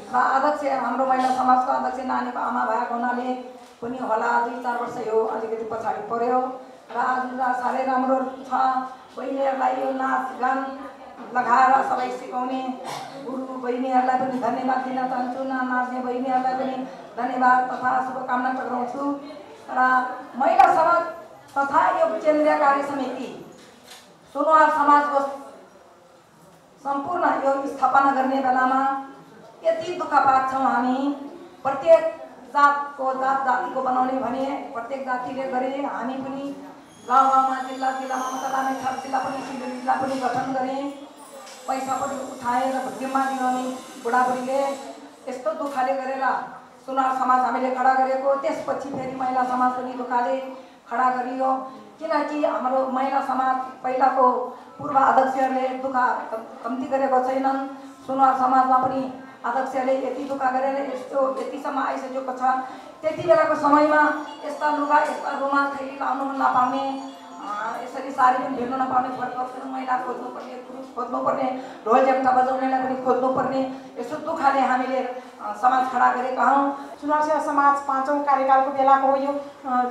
र अध्यक्ष हाम्रो महिला समाजको अध्यक्ष नानीको आमा भएको हुनाले पनि होला 2-4 वर्ष यो अलिकति पछाडि पर्यो र आज साह्रै राम्रो छ। बहिनीहरूलाई यो नाच गान लगाएर सबै सिकाउने गुरु बहिनीहरूलाई पनि धन्यवाद दिन चाहन्छु, नाच्ने बहिनीहरूलाई पनि धन्यवाद तथा शुभकामना टक्राउँछु। र महिला समाज तथा यो केन्द्रीय कार्य समिति सुनुवार समाजको सम्पूर्ण यो स्थापना गर्ने बेलामा यति दुःख पाच्छौँ हामी। प्रत्येक जातिको बनाउने भने प्रत्येक जातिले गरे, हामी पनि गाउँमा जिल्लामा मतदान जिल्ला पनि जिल्ला पनि गठन गरे, पैसा पनि उठाएर जिम्मा दिलाउने बुढाबुढीले यस्तो दुःखले गरेर सुनार समाज हामीले खडा गरेको, त्यसपछि फेरि महिला समाज पनि दुःखले खडा गरियो। किनकि हाम्रो महिला समाज पहिलाको पूर्व अध्यक्षहरूले दुःख कम्ती गरेको छैनन्। सुनार समाजमा पनि अध्यक्षले यति दुःख गरेर यतिसम्म आइसकेको छ। त्यति बेलाको समयमा यस्ता लुगा, यस्ता रुमाल, थैली लाउनु नपाउने, यसरी साडी पनि भेट्नु नपाउने, महिला खोज्नुपर्ने, पुरुष खोज्नुपर्ने, ढोल झ्याम्टा बजाउनेलाई पनि खोज्नुपर्ने, यस्तो दुःखले हामीले समाज खडा गरेका हौँ। सुनार सेवा समाज 5औं कार्यकालको बेलाको हो यो।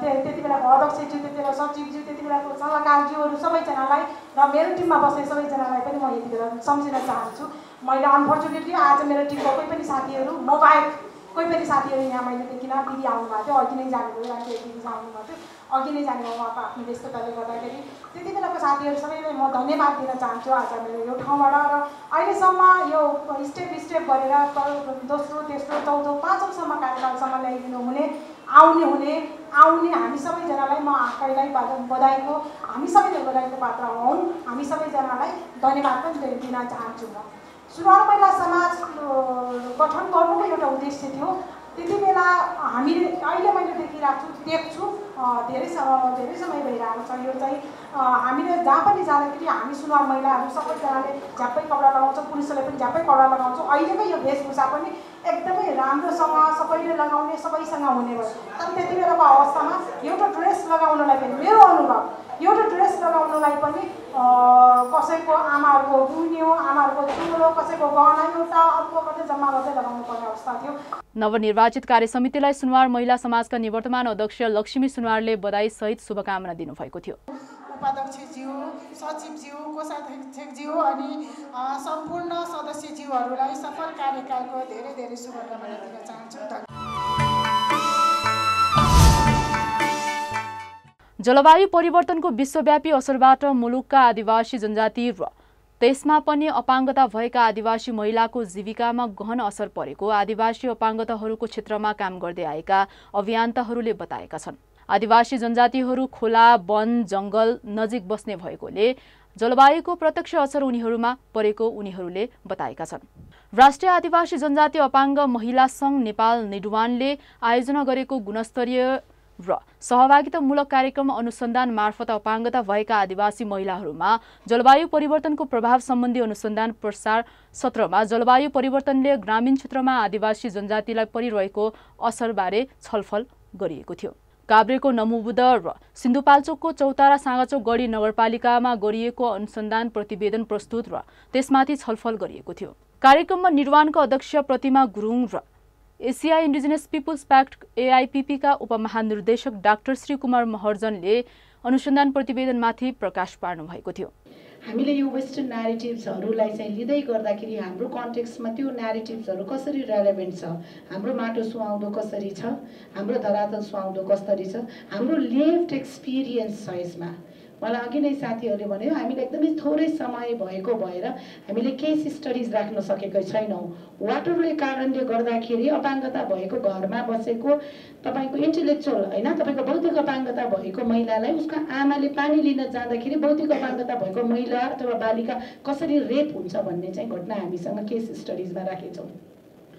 त्यति बेलाको अध्यक्षज्यू, त्यति बेला सचिवज्यू, त्यति बेलाको सल्लाहकारज्यूहरू सबैजनालाई र मेरो टिममा बस्ने सबैजनालाई पनि म यति बेला सम्झिन चाहन्छु। मैले अनफर्चुनेटली आज मेरो टिमको कोही पनि साथीहरू, म बाहेक कोही पनि साथीहरू यहाँ मैले देखिनँ। दिदी आउनुभएको थियो, अघि नै जानुभयो, दिदी आउनुभएको थियो, अघि नै जानुभयो उहाँको आफ्नो व्यस्तताले गर्दाखेरि। त्यति बेलाको साथीहरू सबैलाई म धन्यवाद दिन चाहन्छु आज मेरो यो ठाउँबाट। र अहिलेसम्म यो स्टेप गरेर दोस्रो, तेस्रो, चौथो, 5औंसम्म कार्यकालसम्म ल्याइदिनु हुने, आउने हामी सबैजनालाई म आफैलाई बधाईको, हामी सबैले बधाईको पात्र हौँ। हामी सबैजनालाई धन्यवाद पनि दिन चाहन्छु। म सुनार महिला समाज गठन गर्नुको एउटा उद्देश्य थियो। त्यति बेला हामीले अहिले मैले देख्छु धेरै समय भइरहेको छ। यो चाहिँ हामीले जहाँ पनि जाँदाखेरि हामी सुनार महिलाहरू सबैजनाले झ्याप्पै कपडा लगाउँछौँ, पुरुषहरूले पनि झ्याप्पै कपडा लगाउँछौँ। अहिलेको यो वेशभूषा पनि एकदमै राम्रोसँग सबैले लगाउने, सबैसँग हुने भयो। तर त्यति बेलाको अवस्थामा एउटा ड्रेस लगाउनलाई पनि, मेरो अनुभव, एउटा ड्रेस लगाउनलाई पनि कसैको आमाहरूको गुन्यो, आमाहरूको चुलो, कसैको गहना एउटा अर्को गर्दै जम्मा गर्दै लगाउनु पर्ने अवस्था थियो। नवनिर्वाचित कार्य समितिलाई सुनवार महिला समाजका निवर्तमान अध्यक्ष लक्ष्मी सुनवारले बधाई सहित शुभकामना दिनुभएको थियो। उपाध्यक्षज्यू, सचिवज्यू, कोषाध्यक्षज्यू अनि सम्पूर्ण सदस्यज्यूहरूलाई सफल कार्यकालको धेरै धेरै शुभकामना दिन चाहन्छु। जलवायु परिवर्तनको विश्वव्यापी असरबाट मुलुकका आदिवासी जनजाति र त्यसमा पनि अपाङ्गता भएका आदिवासी महिलाको जीविकामा गहन असर परेको आदिवासी अपाङ्गताहरूको क्षेत्रमा काम गर्दै आएका अभियन्ताहरूले बताएका छन्। आदिवासी जनजातिहरू खोला, वन, जंगल नजिक बस्ने भएकोले जलवायुको प्रत्यक्ष असर उनीहरूमा परेको उनीहरूले बताएका छन्। राष्ट्रिय आदिवासी जनजाति अपाङ्ग महिला सङ्घ नेपाल निडुवानले आयोजना गरेको गुणस्तरीय र सहभागितामूलक कार्यक्रम अनुसन्धान मार्फत अपाङ्गता भएका आदिवासी महिलाहरूमा जलवायु परिवर्तनको प्रभाव सम्बन्धी अनुसन्धान प्रसार सत्रमा जलवायु परिवर्तनले ग्रामीण क्षेत्रमा आदिवासी जनजातिलाई परिरहेको असरबारे छलफल गरिएको थियो। काभ्रेको नमुबुद र सिन्धुपाल्चोकको चौतारा साँगाचोक गढी नगरपालिकामा गरिएको अनुसन्धान प्रतिवेदन प्रस्तुत र त्यसमाथि छलफल गरिएको थियो। कार्यक्रममा निर्वाणका अध्यक्ष प्रतिमा गुरुङ र Asia indigenous peoples pact AIPP का उपमहानिर्देशक डाक्टर श्री कुमार महर्जनले अनुसन्धान प्रतिवेदनमाथि प्रकाश पार्नु भएको थियो। हामीले यो वेस्टर्न न्यारेटिभ्सहरूलाई चाहिँ लिँदै गर्दाखेरि हाम्रो कन्टेक्स्टमा त्यो न्यारेटिभ्सहरू कसरी रेलेभेन्ट छ, हाम्रो माटो सुहाउँदो कसरी छ, हाम्रो धरातल सुहाउँदो कसरी छ, हाम्रो लिभ्ड एक्सपिरियन्स छ यसमा। मलाई अघि नै साथीहरूले भन्यो हामीलाई एकदमै थोरै समय भएको भएर हामीले केस स्टडिज राख्न सकेका छैनौँ। वाटरले कारणले गर्दाखेरि अपाङ्गता भएको घरमा बसेको तपाईँको इन्टेलेक्चुअल होइन, तपाईँको बौद्धिक अपाङ्गता भएको महिलालाई उसको आमाले पानी लिन जाँदाखेरि बौद्धिक अपाङ्गता भएको महिला अथवा बालिका कसरी रेप हुन्छ भन्ने चाहिँ घटना हामीसँग केस स्टडिजमा राखेछौँ।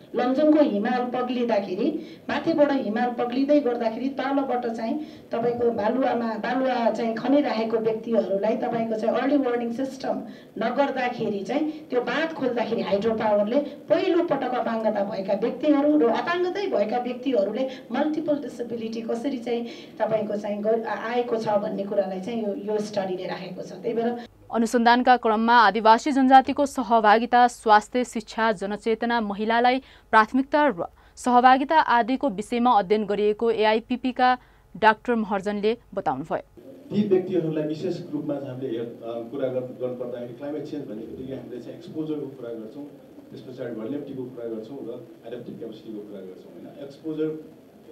लमजुङको हिमाल पग्लिँदाखेरि माथिबाट हिमाल पग्लिँदै गर्दाखेरि तलबाट चाहिँ तपाईँको बालुवा चाहिँ खनिराखेको व्यक्तिहरूलाई तपाईँको चाहिँ अर्ली वार्निङ सिस्टम नगर्दाखेरि चाहिँ त्यो बाँध खोल्दाखेरि हाइड्रो पावरले पहिलो पटक अपाङ्गता भएका व्यक्तिहरू र अपाङ्गतै भएका व्यक्तिहरूले मल्टिपल डिसेबिलिटी कसरी चाहिँ तपाईँको चाहिँ आएको छ भन्ने कुरालाई चाहिँ यो स्टडीले राखेको छ। त्यही भएर अनुसन्धानका क्रममा आदिवासी जनजातिको सहभागिता, स्वास्थ्य, शिक्षा, जनचेतना, महिलालाई प्राथमिकता र सहभागिता आदिको विषयमा अध्ययन गरिएको AIPP का डाक्टर महर्जनले बताउनुभयो। ती व्यक्तिहरूलाई विशेष रूपमा हामीले कुरा गर्नुपर्दाखेरि क्लाइमेट चेन्ज भन्ने बित्तिकै हामीले चाहिँ एक्सपोजरको कुरा गर्छौँ, त्यस पछाडि भल्नेबिलिटीको कुरा गर्छौँ र एडेप्टिभ क्यापेसिटीको कुरा गर्छौँ होइन। एक्सपोजर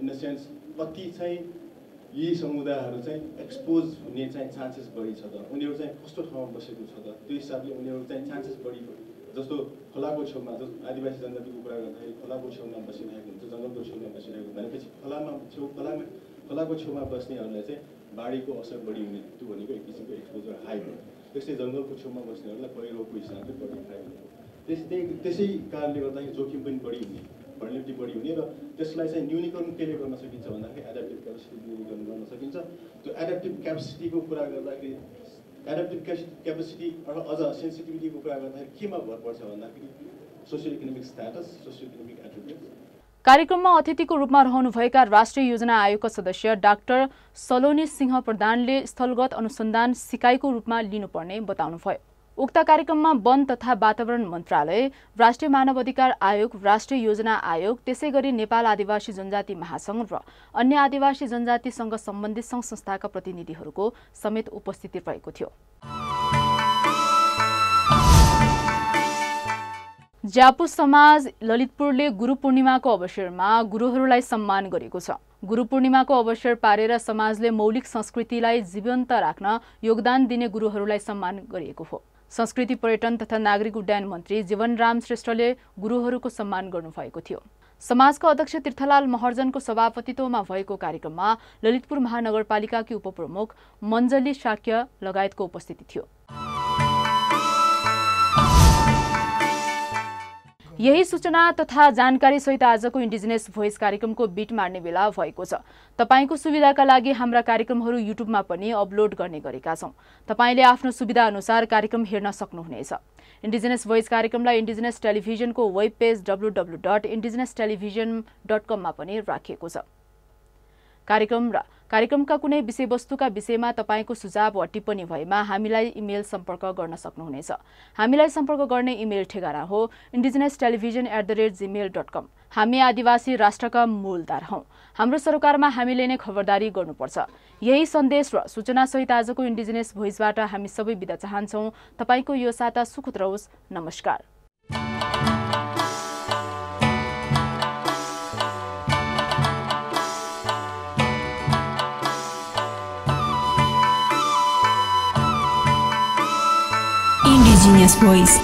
इन द सेन्स कति चाहिँ यी समुदायहरू चाहिँ एक्सपोज हुने चाहिँ चान्सेस बढी छ त, उनीहरू चाहिँ कस्तो ठाउँमा बसेको छ त, त्यो हिसाबले उनीहरू चाहिँ चान्सेस बढी जस्तो खोलाको छेउमा आदिवासी जनजातिको कुरा गर्दाखेरि खोलाको छेउमा बसिरहेको हुन्छ, जङ्गलको छेउमा बसिरहेको भनेपछि खोलाको छेउमा बस्नेहरूलाई चाहिँ बाढीको असर बढी हुने, त्यो भनेको एक किसिमको एक्सपोजर हाई हो। त्यस्तै जङ्गलको छेउमा बस्नेहरूलाई पहिरोको हिसाबले बढी हाई हुने, त्यसै कारणले गर्दाखेरि जोखिम पनि बढी हुने भल्युनिटी बढी हुने र त्यसलाई चाहिँ न्यूनीकरण केले गर्न सकिन्छ भन्दाखेरि एडाप्टिभ क्यापेसिटी न्यूनीकरण गर्न सकिन्छ। त्यो एडाप्टिभ क्यापेसिटीको कुरा गर्दाखेरि एडाप्टिभ क्यापेसिटी अझ सेन्सिटिभिटीको कुरा गर्दाखेरि केमा भर पर्छ भन्दाखेरि socio economic status, socio economic attributes. कार्यक्रममा अतिथिको रूपमा रहनुभएका राष्ट्रिय योजना आयोगका सदस्य डाक्टर सलोनी सिंह प्रधानले स्थलगत अनुसन्धान सिकाइको रूपमा लिनुपर्ने बताउनुभयो। उक्त कार्यक्रममा वन तथा वातावरण मन्त्रालय, राष्ट्रिय मानव अधिकार आयोग, राष्ट्रिय योजना आयोग, त्यसैगरी नेपाल आदिवासी जनजाति महासंघ र अन्य आदिवासी जनजातिसँग सम्बन्धित सङ्घ संस्थाका प्रतिनिधिहरूको समेत उपस्थिति रहेको थियो। ज्यापु समाज ललितपुरले गुरु पूर्णिमाको अवसरमा गुरुहरूलाई सम्मान गरेको छ। गुरु पूर्णिमाको अवसर पारेर समाजले मौलिक संस्कृतिलाई जीवन्त राख्न योगदान दिने गुरुहरूलाई सम्मान गरिएको हो। संस्कृति पर्यटन तथा नागरिक उड्डयन मन्त्री जीवनराम श्रेष्ठले गुरुहरूको सम्मान गर्नुभएको थियो। समाजका अध्यक्ष तीर्थलाल महर्जनको सभापतित्वमा भएको कार्यक्रममा ललितपुर महानगरपालिकाकी उपप्रमुख मञ्जली शाक्य लगायतको उपस्थिति थियो। यही सूचना तथा जानकारी सहित आजको इन्डिजिनियस भोइस कार्यक्रमको बिट मार्ने बेला भएको छ। तपाईको सुविधाका लागि हाम्रा कार्यक्रमहरू युट्युबमा पनि अपलोड गर्ने गरेका छौं। तपाईले आफ्नो सुविधा अनुसार कार्यक्रम हेर्न सक्नुहुनेछ। इन्डिजिनियस भोइस कार्यक्रमलाई इन्डिजिनियस टेलिभिजनको वेब पेज www.indigenoustelevision.com मा पनि राखिएको छ। कार्यक्रमका कुनै विषयवस्तुका विषयमा तपाईको सुझाव वा टिप्पणी भएमा हामीलाई इमेल सम्पर्क गर्न सक्नुहुनेछ। हामीलाई सम्पर्क गर्ने इमेल ठेगाना हो indigenoustelevision@gmail.com। हामी आदिवासी राष्ट्रका मूलधार हौं। हाम्रो सरकारमा हामीले नै खबरदारी गर्नुपर्छ। यही सन्देश र सूचना सहित आजको इन्डिजिनियस भोइसबाट हामी सबै बिदा चाहन्छौं। तपाईको यो साता सुखद रहोस्। नमस्कार। Indigenous Voice.